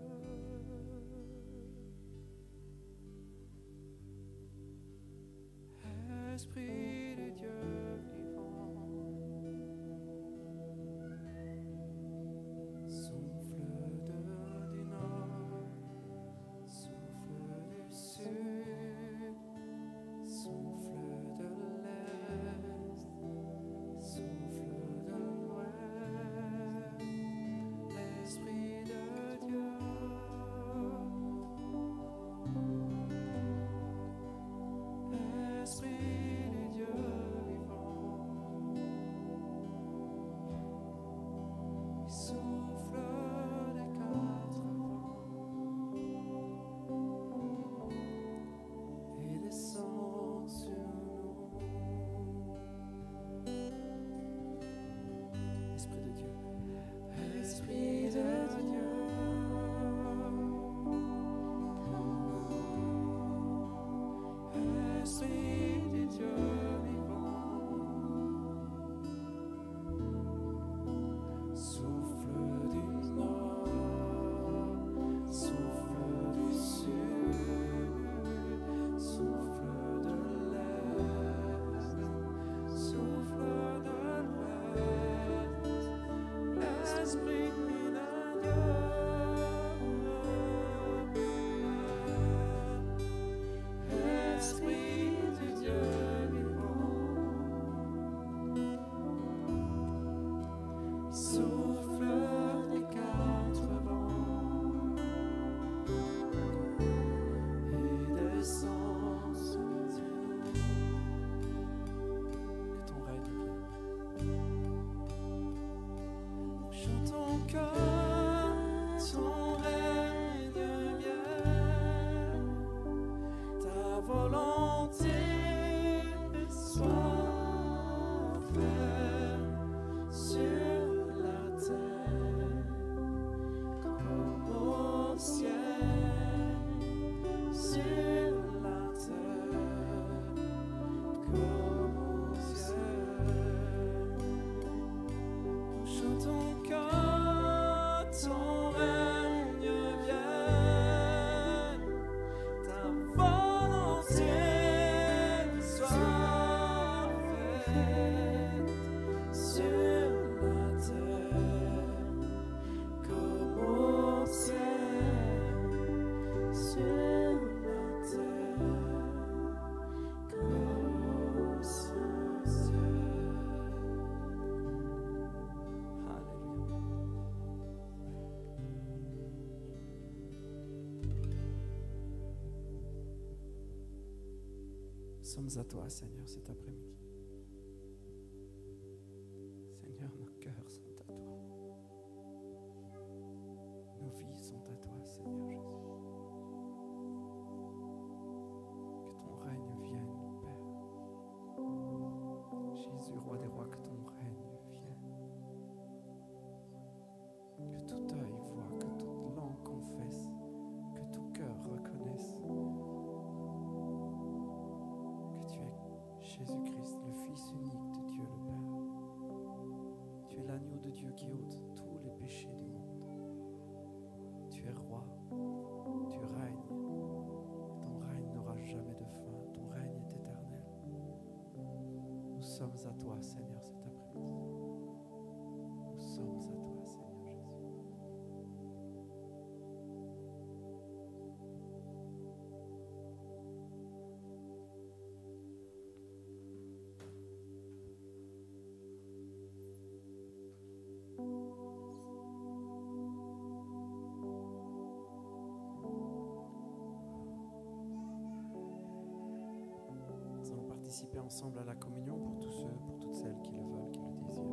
Esprit de Dieu vivant, souffle du nord, souffle du sud, souffle de l'est, souffle de l'ouest, Esprit de Dieu. Esprit de Dieu vivant, il souffle des quatre vents et descend sur nous. Esprit de Dieu, Esprit de Dieu. Esprit de Dieu vivant, souffle du nord, souffle du sud, souffle de l'est, souffle de l'ouest, Esprit de Dieu. Esprit de Dieu vivant, souffle des quatre vents et descend sur nous. Que ton règne vienne. Chantons que ton règne vienne. Ta volonté soit faite sur la terre comme au ciel, sur la terre comme au ciel. Chantons que ton règne vienne. Ta volonté soit faite sur la terre comme au ciel, sur la terre comme au ciel. Alléluia. Nous sommes à toi, Seigneur, cet après-midi. Seigneur, nos cœurs sont à toi. Nos vies sont l'agneau de Dieu qui ôte tous les péchés du monde. Tu es roi, tu règnes. Ton règne n'aura jamais de fin, ton règne est éternel. Nous sommes à toi, Seigneur, cet après-midi. Nous sommes à toi, Seigneur Jésus. Nous allons participer ensemble à la communion pour tous ceux, pour toutes celles qui le veulent, qui le désirent.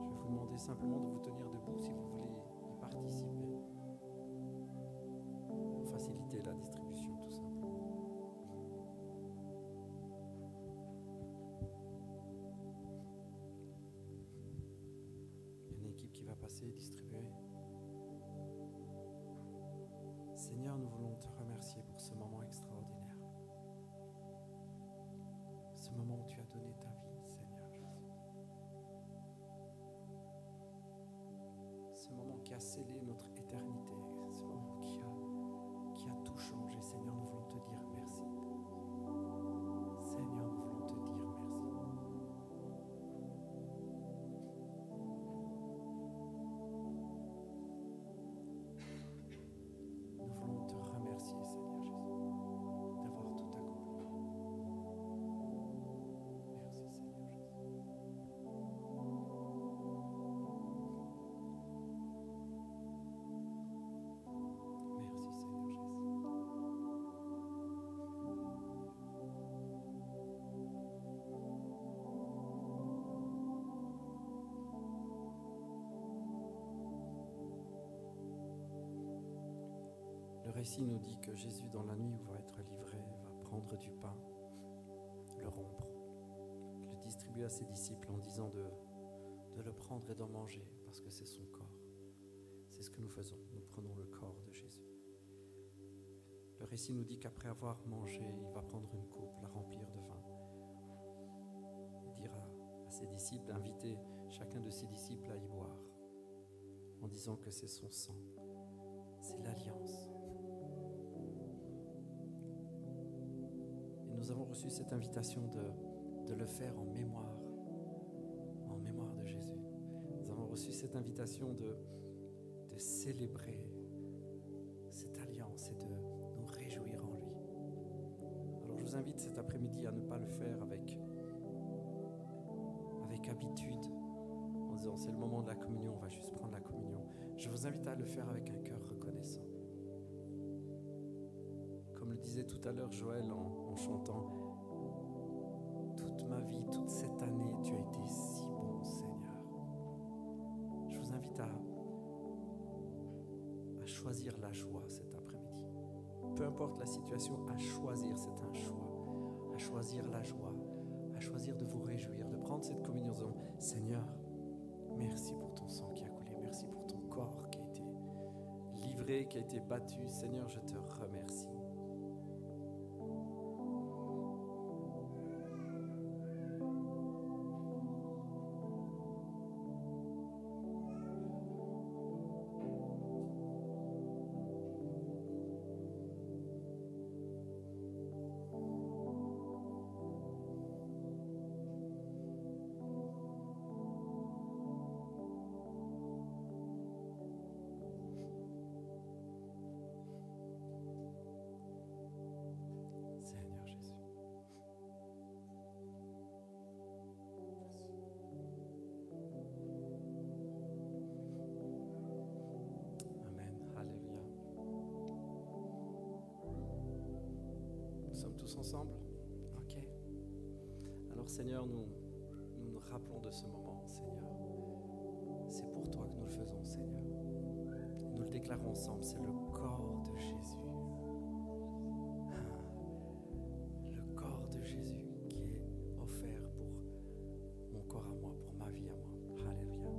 Je vais vous demander simplement de vous tenir debout si vous voulez y participer. Pour faciliter la distribution, tout simplement. Il y a une équipe qui va passer et distribuer. Seigneur, nous voulons te remercier pour ce moment extraordinaire. Ce moment où tu as donné ta vie, Seigneur Jésus. Ce moment qui a scellé notre éternité, ce moment qui a tout changé. Seigneur, nous voulons te dire merci. Seigneur, nous voulons te dire merci. Nous voulons te remercier, Seigneur Jésus, d'avoir tout accompli. Merci, Seigneur Jésus. Merci, Seigneur Jésus. Le récit nous dit que Jésus, dans la nuit où va être livré, va prendre du pain, le rompre, le distribuer à ses disciples en disant de le prendre et d'en manger, parce que c'est son corps. C'est ce que nous faisons, nous prenons le corps de Jésus. Le récit nous dit qu'après avoir mangé, il va prendre une coupe, la remplir de vin, et dire à ses disciples, inviter chacun de ses disciples à y boire, en disant que c'est son sang, c'est l'alliance. Et nous avons reçu cette invitation de le faire en mémoire de Jésus. Nous avons reçu cette invitation de célébrer cette alliance et de nous réjouir en lui. Alors je vous invite cet après-midi à ne pas le faire avec habitude, en disant c'est le moment de la communion, on va juste prendre la communion. Je vous invite à le faire avec un cœur reconnaissant. Comme le disait tout à l'heure Joël en chantant, toute ma vie, toute cette année, tu as été si bon, Seigneur. Je vous invite à choisir la joie cet après-midi. Peu importe la situation, à choisir, c'est un choix. À choisir la joie, à choisir de vous réjouir, de prendre cette communion en disant, Seigneur, merci pour ton sang qui a coulé, merci pour ton corps qui a été livré, qui a été battu. Seigneur, je te remercie. Seigneur Jésus. Amen. Alléluia. Nous sommes tous ensemble? Ok. Alors Seigneur, nous nous rappelons de ce moment, Seigneur. C'est pour toi que nous le faisons, Seigneur. Nous le déclarons ensemble, c'est le corps de Jésus. Le corps de Jésus qui est offert pour mon corps à moi, pour ma vie à moi. Alléluia.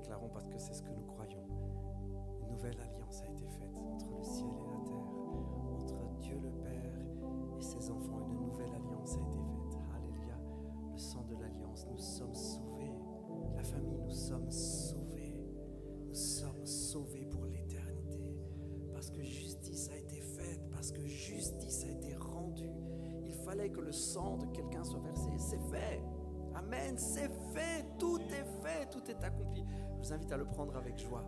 déclarons parce que c'est ce que nous croyons. Une nouvelle alliance a été faite entre le ciel et la terre, entre Dieu le Père et ses enfants. Une nouvelle alliance a été faite. Alléluia. Le sang de l'alliance, nous sommes sauvés. La famille, nous sommes sauvés. Nous sommes sauvés pour l'éternité. Parce que justice a été faite, parce que justice a été rendue. Il fallait que le sang de quelqu'un soit versé. C'est fait. Amen, c'est fait. Tout est fait, tout est accompli. Je vous invite à le prendre avec joie.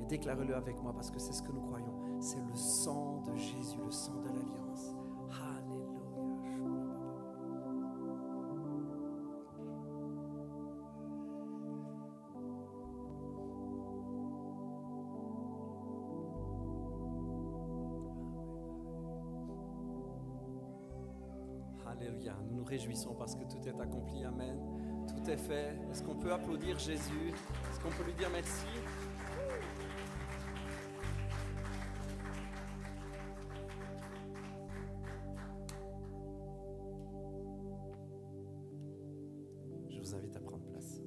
Et déclarez-le avec moi parce que c'est ce que nous croyons. C'est le sang de Jésus, le sang de l'Alliance. Alléluia. Alléluia. Nous nous réjouissons parce que tout est accompli. Amen. Tout est fait. Est-ce qu'on peut applaudir Jésus? Est-ce qu'on peut lui dire merci? Je vous invite à prendre place.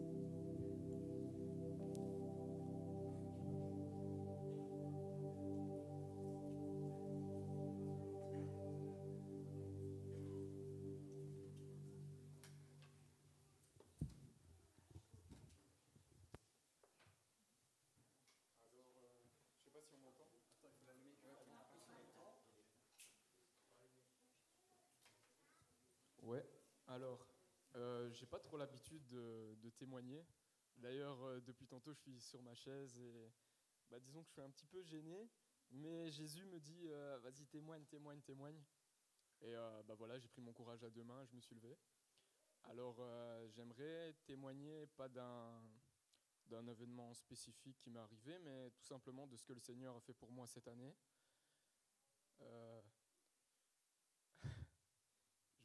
Je sais pas si on m'entend. Attends, il faut l'allumer. Ouais, alors, j'ai pas trop l'habitude de témoigner. D'ailleurs, depuis tantôt, je suis sur ma chaise et disons que je suis un petit peu gêné. Mais Jésus me dit, vas-y, témoigne. Et voilà, j'ai pris mon courage à deux mains, je me suis levé. Alors, j'aimerais témoigner pas d'un événement spécifique qui m'est arrivé, mais tout simplement de ce que le Seigneur a fait pour moi cette année. Je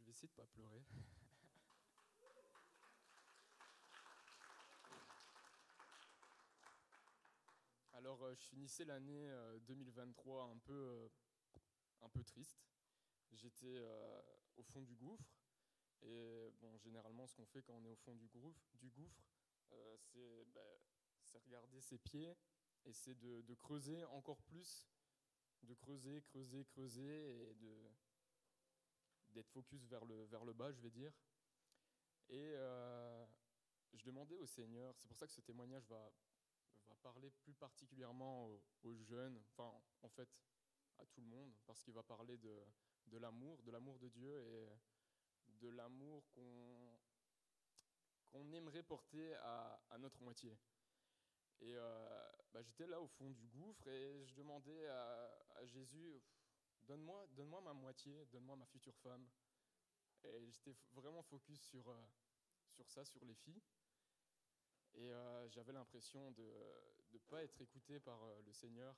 vais essayer de ne pas pleurer. Alors, je finissais l'année 2023 un peu triste. J'étais au fond du gouffre. Et bon, généralement, ce qu'on fait quand on est au fond du gouffre, c'est regarder ses pieds et c'est de creuser encore plus, de creuser et d'être focus vers le bas, je vais dire. Et je demandais au Seigneur, c'est pour ça que ce témoignage va parler plus particulièrement aux jeunes, enfin en fait à tout le monde, parce qu'il va parler de l'amour de Dieu et de l'amour qu'on aimerait porter à notre moitié. Et j'étais là au fond du gouffre et je demandais à Jésus, donne-moi ma moitié, donne-moi ma future femme. Et j'étais vraiment focus sur ça, sur les filles. Et j'avais l'impression de ne pas être écouté par le Seigneur.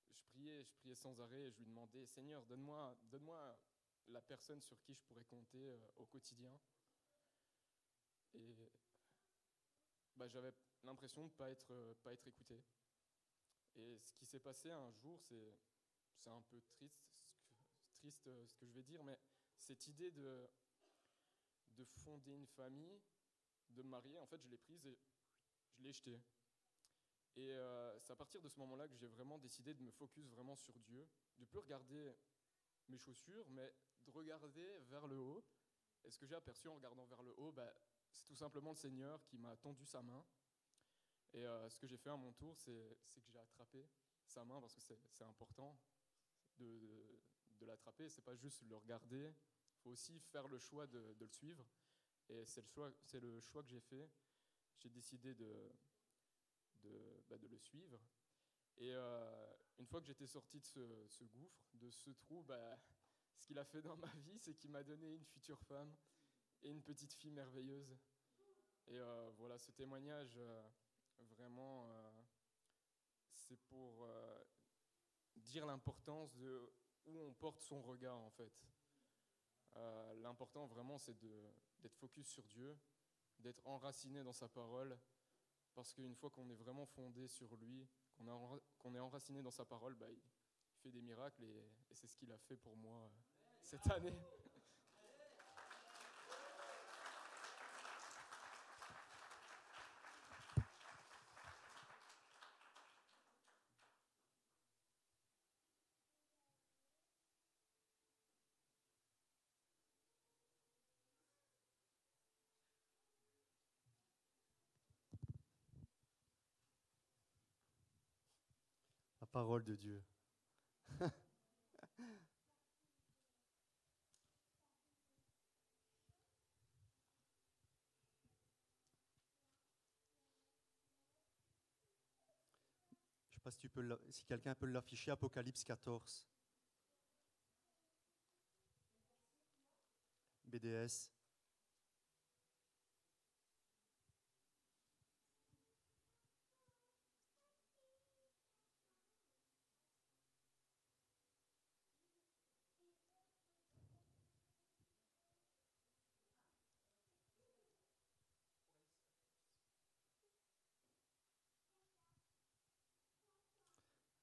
Je priais sans arrêt et je lui demandais, Seigneur, donne-moi la personne sur qui je pourrais compter au quotidien. Et j'avais l'impression de pas être écouté. Et ce qui s'est passé un jour, c'est un peu triste ce que je vais dire, mais cette idée de fonder une famille, de me marier, en fait, je l'ai prise et je l'ai jetée. Et c'est à partir de ce moment-là que j'ai vraiment décidé de me focus vraiment sur Dieu, de ne plus regarder mes chaussures, mais de regarder vers le haut. Et ce que j'ai aperçu en regardant vers le haut, c'est tout simplement le Seigneur qui m'a tendu sa main. Et ce que j'ai fait à mon tour, c'est que j'ai attrapé sa main, parce que c'est important de l'attraper. C'est pas juste le regarder, il faut aussi faire le choix de le suivre. Et c'est le choix que j'ai fait. J'ai décidé de le suivre. Et une fois que j'étais sorti de ce gouffre, de ce trou, ce qu'il a fait dans ma vie, c'est qu'il m'a donné une future femme et une petite fille merveilleuse. Et voilà, ce témoignage, vraiment, c'est pour dire l'importance de où on porte son regard, en fait. L'important, vraiment, c'est d'être focus sur Dieu, d'être enraciné dans sa parole, parce qu'une fois qu'on est vraiment fondé sur lui, qu'on est enraciné dans sa parole, il fait des miracles et c'est ce qu'il a fait pour moi cette année. parole de Dieu. Je ne sais pas si quelqu'un peut l'afficher, Apocalypse 14. BDS.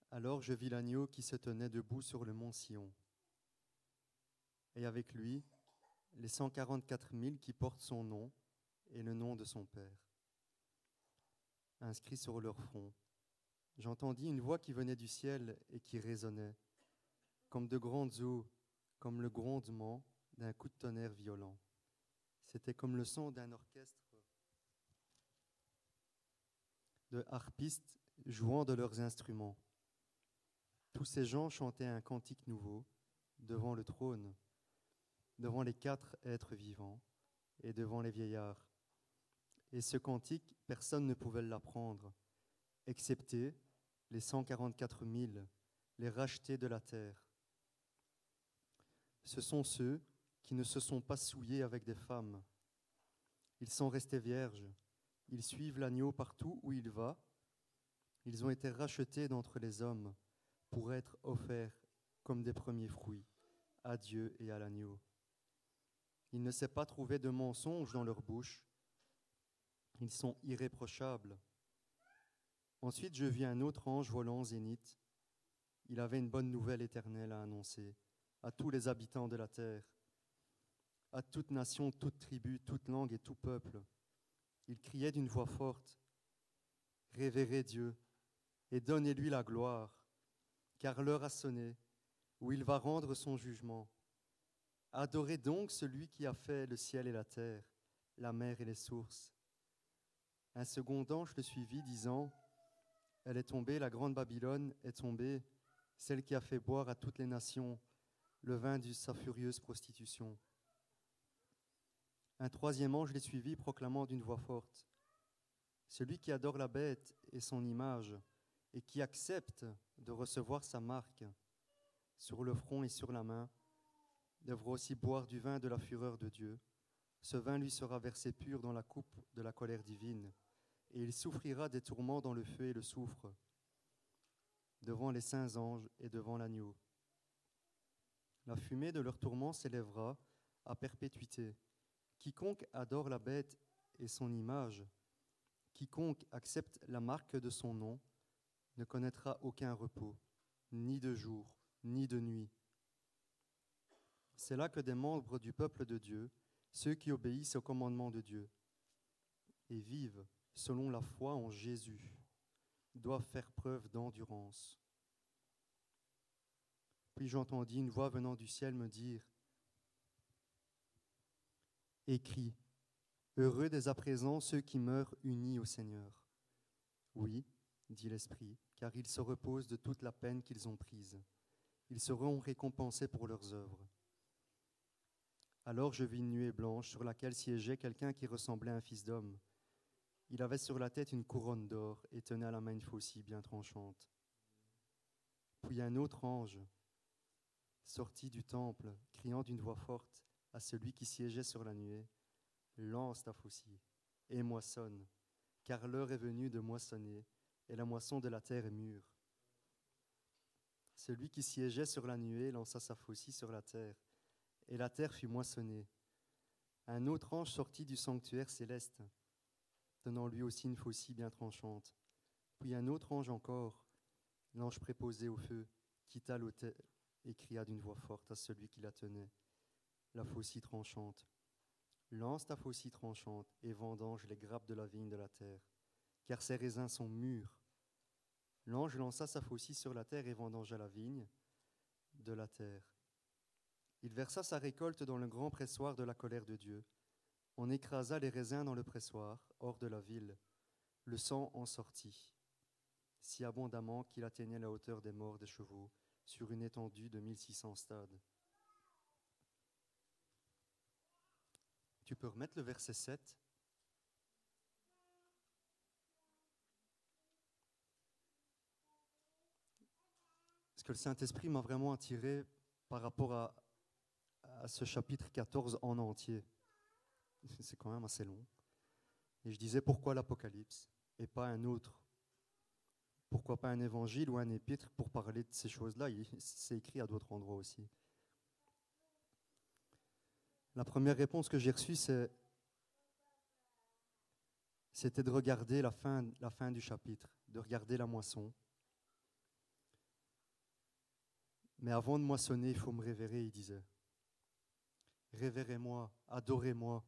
Alors je vis l'agneau qui se tenait debout sur le mont Sion, et avec lui les 144 000 qui portent son nom et le nom de son Père, inscrits sur leur front. J'entendis une voix qui venait du ciel et qui résonnait, comme de grandes eaux, comme le grondement d'un coup de tonnerre violent. C'était comme le son d'un orchestre de harpistes jouant de leurs instruments. Tous ces gens chantaient un cantique nouveau devant le trône, devant les 4 êtres vivants et devant les vieillards. Et ce cantique, personne ne pouvait l'apprendre, excepté les 144 000, les rachetés de la terre. Ce sont ceux qui ne se sont pas souillés avec des femmes. Ils sont restés vierges. Ils suivent l'agneau partout où il va. Ils ont été rachetés d'entre les hommes pour être offerts comme des premiers fruits à Dieu et à l'agneau. Il ne s'est pas trouvé de mensonge dans leur bouche. Ils sont irréprochables. Ensuite, je vis un autre ange volant zénith. Il avait une bonne nouvelle éternelle à annoncer à tous les habitants de la terre, à toute nation, toute tribu, toute langue et tout peuple. Il criait d'une voix forte, « Révérez Dieu et donnez-lui la gloire, car l'heure a sonné où il va rendre son jugement. Adorez donc celui qui a fait le ciel et la terre, la mer et les sources. » Un second ange le suivit, disant, « Elle est tombée, la grande Babylone est tombée, celle qui a fait boire à toutes les nations le vin de sa furieuse prostitution. » Un troisième ange les suivit, proclamant d'une voix forte, « Celui qui adore la bête et son image, et qui accepte de recevoir sa marque sur le front et sur la main, devra aussi boire du vin de la fureur de Dieu. Ce vin lui sera versé pur dans la coupe de la colère divine, et il souffrira des tourments dans le feu et le soufre, devant les saints anges et devant l'agneau. La fumée de leur tourment s'élèvera à perpétuité. Quiconque adore la bête et son image, quiconque accepte la marque de son nom, ne connaîtra aucun repos, ni de jour, ni de nuit. C'est là que des membres du peuple de Dieu, ceux qui obéissent au commandement de Dieu et vivent selon la foi en Jésus, doivent faire preuve d'endurance. Puis j'entendis une voix venant du ciel me dire, « Écris, heureux dès à présent ceux qui meurent unis au Seigneur. » Oui, dit l'Esprit, car ils se reposent de toute la peine qu'ils ont prise. Ils seront récompensés pour leurs œuvres. Alors je vis une nuée blanche sur laquelle siégeait quelqu'un qui ressemblait à un fils d'homme. Il avait sur la tête une couronne d'or et tenait à la main une faucille bien tranchante. Puis un autre ange sortit du temple, criant d'une voix forte à celui qui siégeait sur la nuée, « Lance ta faucille et moissonne, car l'heure est venue de moissonner, et la moisson de la terre est mûre. » Celui qui siégeait sur la nuée lança sa faucille sur la terre, et la terre fut moissonnée. Un autre ange sortit du sanctuaire céleste, tenant lui aussi une faucille bien tranchante. Puis un autre ange encore, l'ange préposé au feu, quitta l'autel et cria d'une voix forte à celui qui la tenait, la faucille tranchante. « Lance ta faucille tranchante et vendange les grappes de la vigne de la terre, car ses raisins sont mûrs. » L'ange lança sa faucille sur la terre et vendangea la vigne de la terre. Il versa sa récolte dans le grand pressoir de la colère de Dieu. On écrasa les raisins dans le pressoir, hors de la ville. Le sang en sortit. si abondamment qu'il atteignait la hauteur des morts des chevaux, sur une étendue de 1600 stades. Tu peux remettre le verset 7. Parce que le Saint-Esprit m'a vraiment attiré par rapport à ce chapitre 14 en entier. C'est quand même assez long. Et je disais, pourquoi l'Apocalypse et pas un autre? Pourquoi pas un évangile ou un épître pour parler de ces choses-là? C'est écrit à d'autres endroits aussi. La première réponse que j'ai reçue, c'était de regarder la fin du chapitre, de regarder la moisson. Mais avant de moissonner, il faut me révérer, il disait. Révérez-moi, adorez-moi.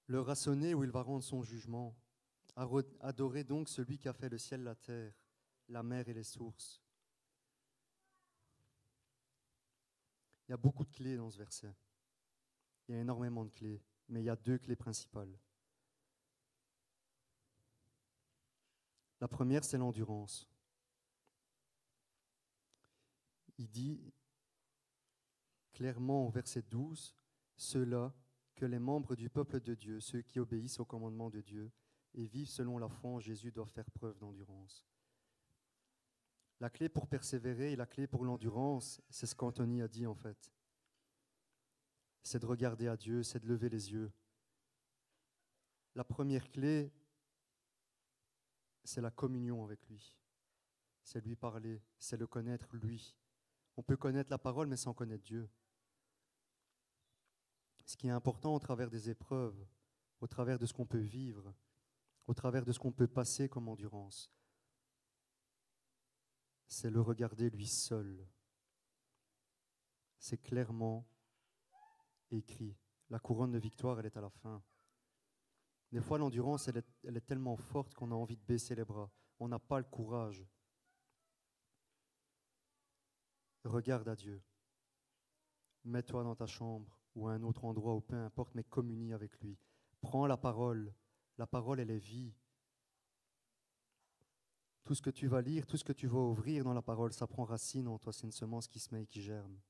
Le rassonner où il va rendre son jugement. Adorez donc celui qui a fait le ciel, la terre, la mer et les sources. Il y a beaucoup de clés dans ce verset. Il y a énormément de clés, mais il y a 2 clés principales. La première, c'est l'endurance. Il dit clairement au verset 12, « Ceux-là que les membres du peuple de Dieu, ceux qui obéissent au commandement de Dieu et vivent selon la foi en Jésus, doivent faire preuve d'endurance. » La clé pour persévérer et la clé pour l'endurance, c'est ce qu'Anthony a dit en fait. C'est de regarder à Dieu, c'est de lever les yeux. La première clé, c'est la communion avec lui. C'est lui parler, c'est le connaître lui. On peut connaître la parole, mais sans connaître Dieu. Ce qui est important au travers des épreuves, au travers de ce qu'on peut vivre, au travers de ce qu'on peut passer comme endurance, c'est le regarder lui seul. C'est clairement écrit. La couronne de victoire, elle est à la fin. Des fois, l'endurance, elle est tellement forte qu'on a envie de baisser les bras. On n'a pas le courage. Regarde à Dieu. Mets-toi dans ta chambre ou à un autre endroit, ou peu importe, mais communie avec lui. Prends la parole. La parole, elle est vie. Tout ce que tu vas lire, tout ce que tu vas ouvrir dans la parole, ça prend racine en toi. C'est une semence qui se met et qui germe.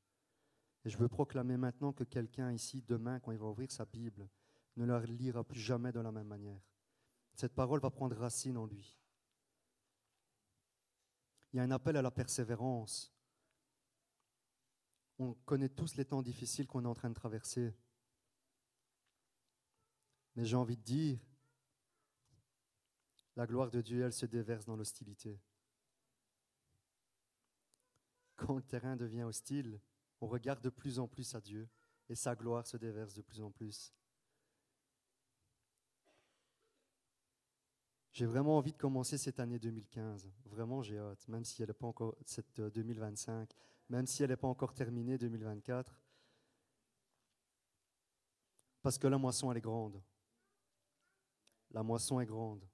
Et je veux proclamer maintenant que quelqu'un ici, demain, quand il va ouvrir sa Bible, ne la lira plus jamais de la même manière. Cette parole va prendre racine en lui. Il y a un appel à la persévérance. On connaît tous les temps difficiles qu'on est en train de traverser. Mais j'ai envie de dire, la gloire de Dieu, elle se déverse dans l'hostilité. Quand le terrain devient hostile, on regarde de plus en plus à Dieu et sa gloire se déverse de plus en plus. J'ai vraiment envie de commencer cette année 2015. Vraiment, j'ai hâte, même si elle n'est pas encore cette 2025, même si elle n'est pas encore terminée 2024. Parce que la moisson, elle est grande. La moisson est grande.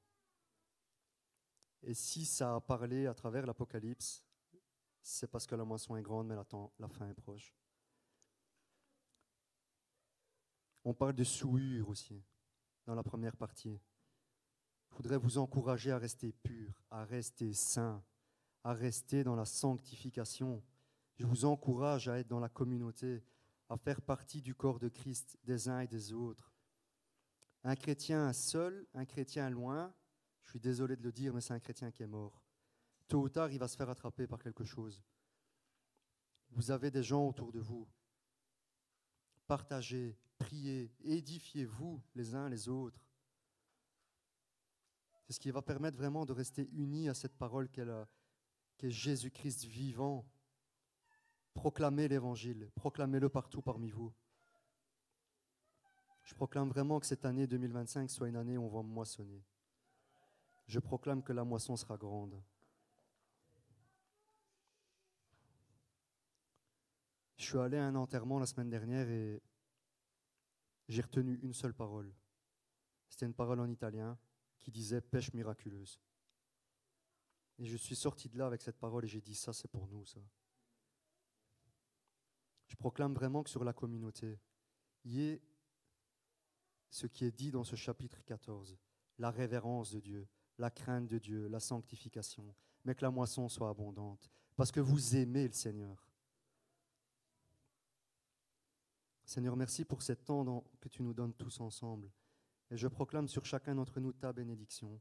Et si ça a parlé à travers l'Apocalypse, c'est parce que la moisson est grande, mais la fin est proche. On parle de souillure aussi, dans la première partie. Je voudrais vous encourager à rester pur, à rester saint, à rester dans la sanctification. Je vous encourage à être dans la communauté, à faire partie du corps de Christ, des uns et des autres. Un chrétien seul, un chrétien loin, je suis désolé de le dire, mais c'est un chrétien qui est mort. Tôt ou tard, il va se faire attraper par quelque chose. Vous avez des gens autour de vous. Partagez, priez, édifiez-vous les uns les autres. C'est ce qui va permettre vraiment de rester unis à cette parole qu'est Jésus-Christ vivant. Proclamez l'évangile, proclamez-le partout parmi vous. Je proclame vraiment que cette année 2025 soit une année où on va moissonner. Je proclame que la moisson sera grande. Je suis allé à un enterrement la semaine dernière et j'ai retenu une seule parole. C'était une parole en italien qui disait « pêche miraculeuse ». Et je suis sorti de là avec cette parole et j'ai dit « ça c'est pour nous ça ». Je proclame vraiment que sur la communauté, il y ait ce qui est dit dans ce chapitre 14. la révérence de Dieu, la crainte de Dieu, la sanctification, mais que la moisson soit abondante, parce que vous aimez le Seigneur. Seigneur, merci pour ce temps que tu nous donnes tous ensemble. Et je proclame sur chacun d'entre nous ta bénédiction.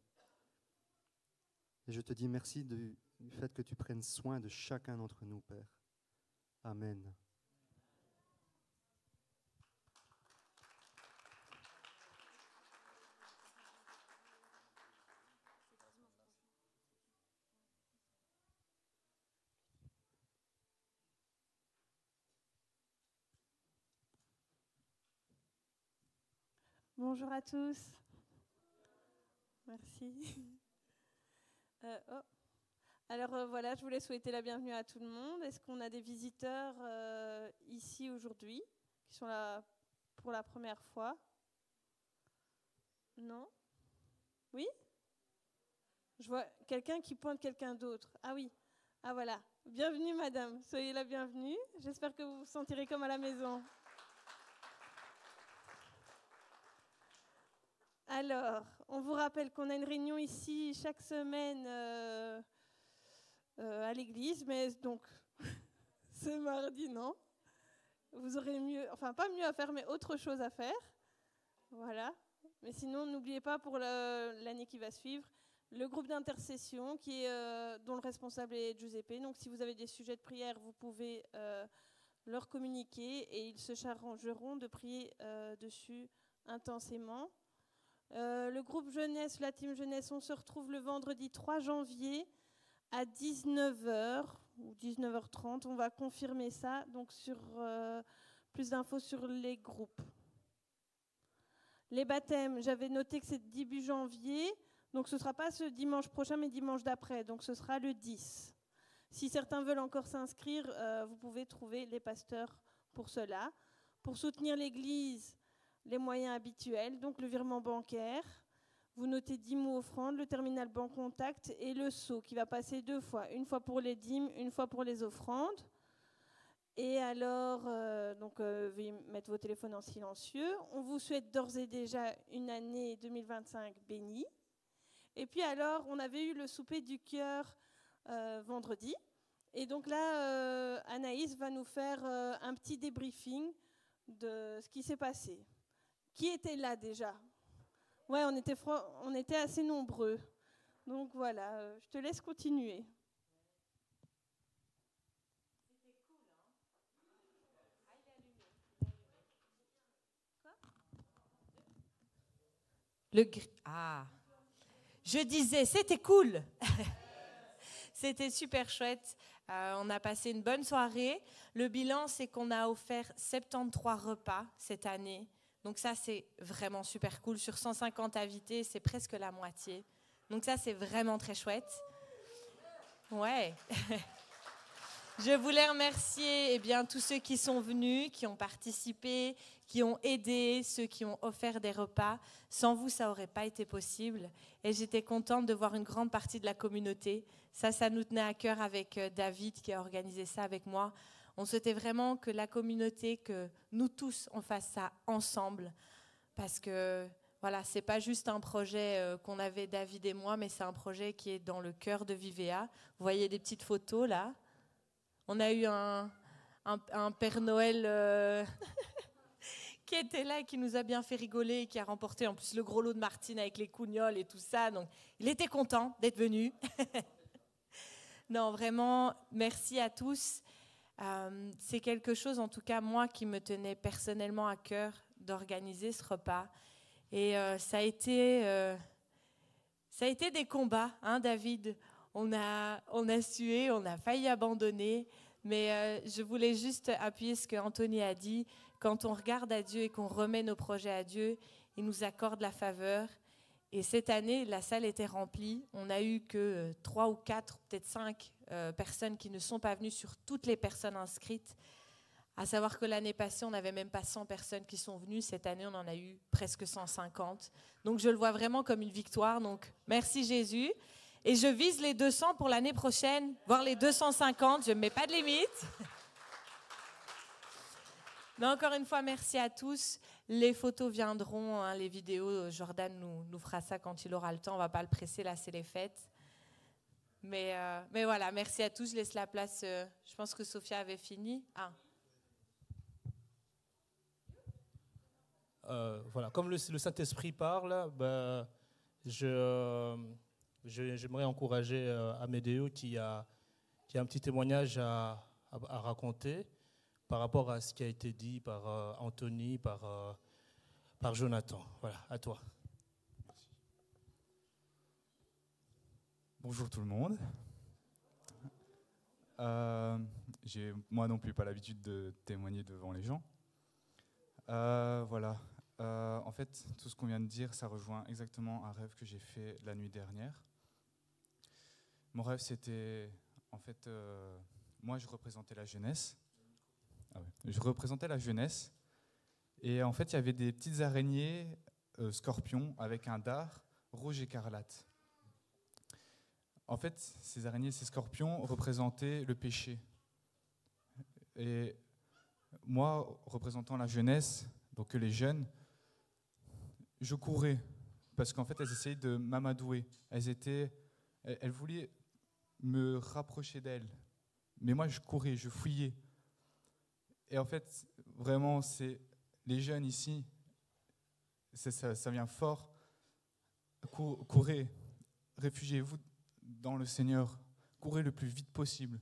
Et je te dis merci du fait que tu prennes soin de chacun d'entre nous, Père. Amen. Bonjour à tous. Merci. Alors voilà, je voulais souhaiter la bienvenue à tout le monde. Est-ce qu'on a des visiteurs ici aujourd'hui qui sont là pour la première fois? Non? Oui? Je vois quelqu'un qui pointe quelqu'un d'autre. Ah oui. Ah voilà. Bienvenue madame. Soyez la bienvenue. J'espère que vous vous sentirez comme à la maison. Alors, on vous rappelle qu'on a une réunion ici chaque semaine à l'église, mais donc ce mardi, non. Vous aurez mieux, enfin pas mieux à faire, mais autre chose à faire. Voilà. Mais sinon, n'oubliez pas pour l'année qui va suivre, le groupe d'intercession dont le responsable est Giuseppe. Donc si vous avez des sujets de prière, vous pouvez leur communiquer et ils se chargeront de prier dessus intensément. Le groupe jeunesse, la team jeunesse, on se retrouve le vendredi 3 janvier à 19h ou 19h30. On va confirmer ça. Donc plus d'infos sur les groupes. Les baptêmes, j'avais noté que c'est début janvier. Donc ce ne sera pas ce dimanche prochain, mais dimanche d'après. Donc ce sera le 10. Si certains veulent encore s'inscrire, vous pouvez trouver les pasteurs pour cela. Pour soutenir l'église, les moyens habituels, donc le virement bancaire. Vous notez 10 mots offrandes, le terminal banque contact et le sceau qui va passer 2 fois. Une fois pour les dîmes, une fois pour les offrandes. Et alors, veuillez mettre vos téléphones en silencieux. On vous souhaite d'ores et déjà une année 2025 bénie. Et puis alors, on avait eu le souper du cœur vendredi. Et donc là, Anaïs va nous faire un petit débriefing de ce qui s'est passé. Qui était là déjà? Ouais, on était assez nombreux. Donc voilà, je te laisse continuer. Je disais, c'était cool. C'était super chouette. On a passé une bonne soirée. Le bilan, c'est qu'on a offert 73 repas cette année. Donc ça, c'est vraiment super cool. Sur 150 invités, c'est presque la moitié. Donc ça, c'est vraiment très chouette. Ouais. Je voulais remercier tous ceux qui sont venus, qui ont participé, qui ont aidé, ceux qui ont offert des repas. Sans vous, ça n'aurait pas été possible. Et j'étais contente de voir une grande partie de la communauté. Ça nous tenait à cœur avec David qui a organisé ça avec moi. On souhaitait vraiment que la communauté, que nous tous, on fasse ça ensemble. Parce que, voilà, ce n'est pas juste un projet qu'on avait David et moi, mais c'est un projet qui est dans le cœur de Vivea. Vous voyez des petites photos là. On a eu un Père Noël qui était là et qui nous a bien fait rigoler et qui a remporté en plus le gros lot de Martine avec les cougnols et tout ça. Donc, il était content d'être venu. Non, vraiment, merci à tous. C'est quelque chose, en tout cas, moi, qui me tenait personnellement à cœur d'organiser ce repas. Et ça a été des combats, hein, David. On a sué, on a failli abandonner. Mais je voulais juste appuyer ce qu'Anthony a dit. Quand on regarde à Dieu et qu'on remet nos projets à Dieu, il nous accorde la faveur. Et cette année, la salle était remplie. On n'a eu que 3 ou 4, peut-être 5 personnes qui ne sont pas venues sur toutes les personnes inscrites. À savoir que l'année passée, on n'avait même pas 100 personnes qui sont venues. Cette année, on en a eu presque 150. Donc, je le vois vraiment comme une victoire. Donc, merci Jésus. Et je vise les 200 pour l'année prochaine, voire les 250. Je ne mets pas de limite. Mais encore une fois, merci à tous. Les photos viendront, hein, les vidéos, Jordan nous fera ça quand il aura le temps. On ne va pas le presser, là, c'est les fêtes. Mais voilà, merci à tous. Je laisse la place. Je pense que Sophia avait fini. Ah. Voilà, comme le Saint-Esprit parle, j'aimerais encourager Amédéo qui a un petit témoignage à raconter par rapport à ce qui a été dit par Anthony, par Jonathan. Voilà, à toi. Bonjour tout le monde. J'ai moi non plus pas l'habitude de témoigner devant les gens. Voilà. En fait, tout ce qu'on vient de dire, ça rejoint exactement un rêve que j'ai fait la nuit dernière. Mon rêve, c'était, en fait, moi, je représentais la jeunesse. Je représentais la jeunesse. Et en fait, il y avait des petites araignées scorpions avec un dard rouge écarlate. En fait, ces araignées, ces scorpions représentaient le péché. Et moi, représentant la jeunesse, donc les jeunes, je courais parce qu'en fait, elles essayaient de m'amadouer. Elles voulaient me rapprocher d'elles. Mais moi, je courais, je fouillais. Et en fait, vraiment, c'est les jeunes ici, ça vient fort. Courez, réfugiez-vous dans le Seigneur. Courez le plus vite possible.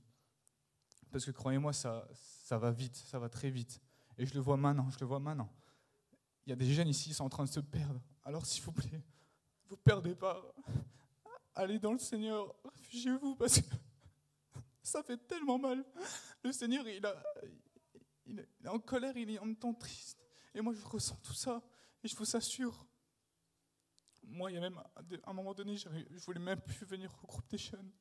Parce que croyez-moi, ça va vite, ça va très vite. Et je le vois maintenant. Il y a des jeunes ici qui sont en train de se perdre. Alors s'il vous plaît, vous ne perdez pas. Allez dans le Seigneur, réfugiez-vous parce que ça fait tellement mal. Le Seigneur, il est en colère, il est en même temps triste. Et moi, je ressens tout ça. Et je vous assure, moi, il y a même à un moment donné, je ne voulais même plus venir au groupe des jeunes.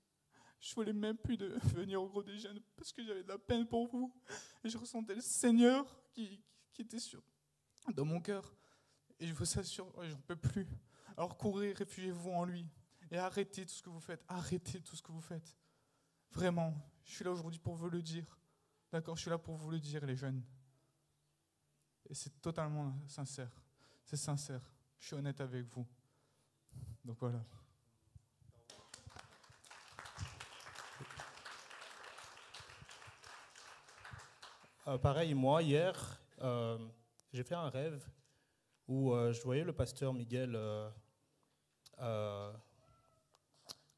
Je voulais même plus venir au groupe des jeunes parce que j'avais de la peine pour vous. Et je ressentais le Seigneur qui était dans mon cœur. Et je vous assure, j'en peux plus. Alors courez, réfugiez-vous en lui. Et arrêtez tout ce que vous faites. Arrêtez tout ce que vous faites. Vraiment, je suis là aujourd'hui pour vous le dire. D'accord, je suis là pour vous le dire, les jeunes. Et c'est totalement sincère. C'est sincère. Je suis honnête avec vous. Donc voilà. Pareil, moi, hier, j'ai fait un rêve où je voyais le pasteur Miguel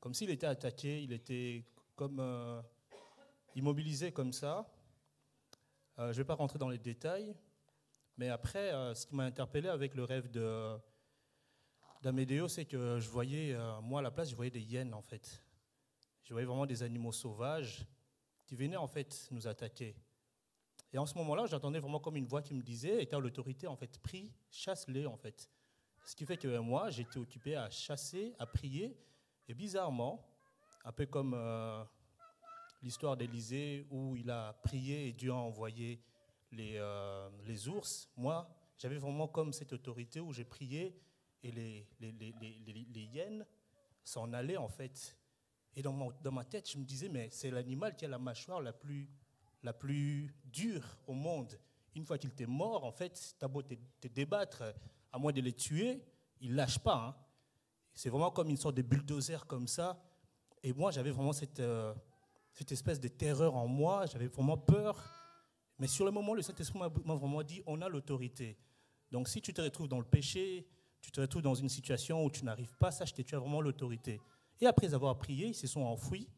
comme s'il était attaqué, il était comme immobilisé comme ça. Je ne vais pas rentrer dans les détails, mais après, ce qui m'a interpellé avec le rêve d'Amédéo, c'est que je voyais, moi à la place, je voyais des hyènes en fait. Je voyais vraiment des animaux sauvages qui venaient en fait nous attaquer. Et en ce moment-là, j'entendais vraiment comme une voix qui me disait, étant l'autorité, en fait, prie, chasse-les, en fait. Ce qui fait que moi, j'étais occupé à chasser, à prier. Et bizarrement, un peu comme l'histoire d'Élisée, où il a prié et Dieu a envoyé les ours, moi, j'avais vraiment comme cette autorité où j'ai prié et les hyènes s'en allaient, en fait. Et dans ma tête, je me disais, mais c'est l'animal qui a la mâchoire la plus dure au monde. Une fois qu'il t'est mort, en fait, t'as beau te débattre, à moins de les tuer, ils ne lâchent pas. Hein. C'est vraiment comme une sorte de bulldozer comme ça. Et moi, j'avais vraiment cette espèce de terreur en moi. J'avais vraiment peur. Mais sur le moment, le Saint-Esprit m'a vraiment dit, on a l'autorité. Donc si tu te retrouves dans le péché, tu te retrouves dans une situation où tu n'arrives pas, sache que tu as vraiment l'autorité. Et après avoir prié, ils se sont enfouis.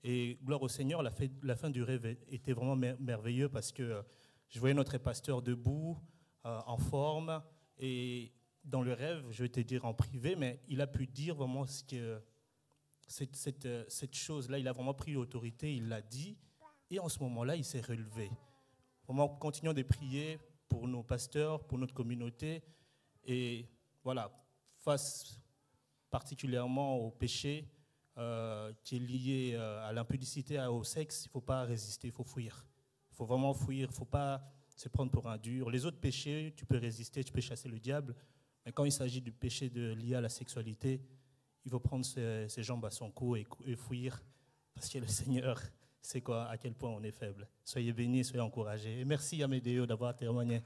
Et gloire au Seigneur, la fin du rêve était vraiment merveilleuse parce que je voyais notre pasteur debout, en forme. Et dans le rêve, je vais te dire en privé, mais il a pu dire vraiment cette chose-là. Il a vraiment pris l'autorité, il l'a dit. Et en ce moment-là, il s'est relevé. Vraiment, continuons de prier pour nos pasteurs, pour notre communauté. Et voilà, face particulièrement au péché, qui est lié à l'impudicité, au sexe, il ne faut pas résister, il faut fuir. Il faut vraiment fuir, il ne faut pas se prendre pour un dur. Les autres péchés, tu peux résister, tu peux chasser le diable, mais quand il s'agit du péché lié à la sexualité, il faut prendre ses jambes à son cou et fuir, parce que le Seigneur sait à quel point on est faible. Soyez bénis, soyez encouragés. Et merci Amédéo d'avoir témoigné.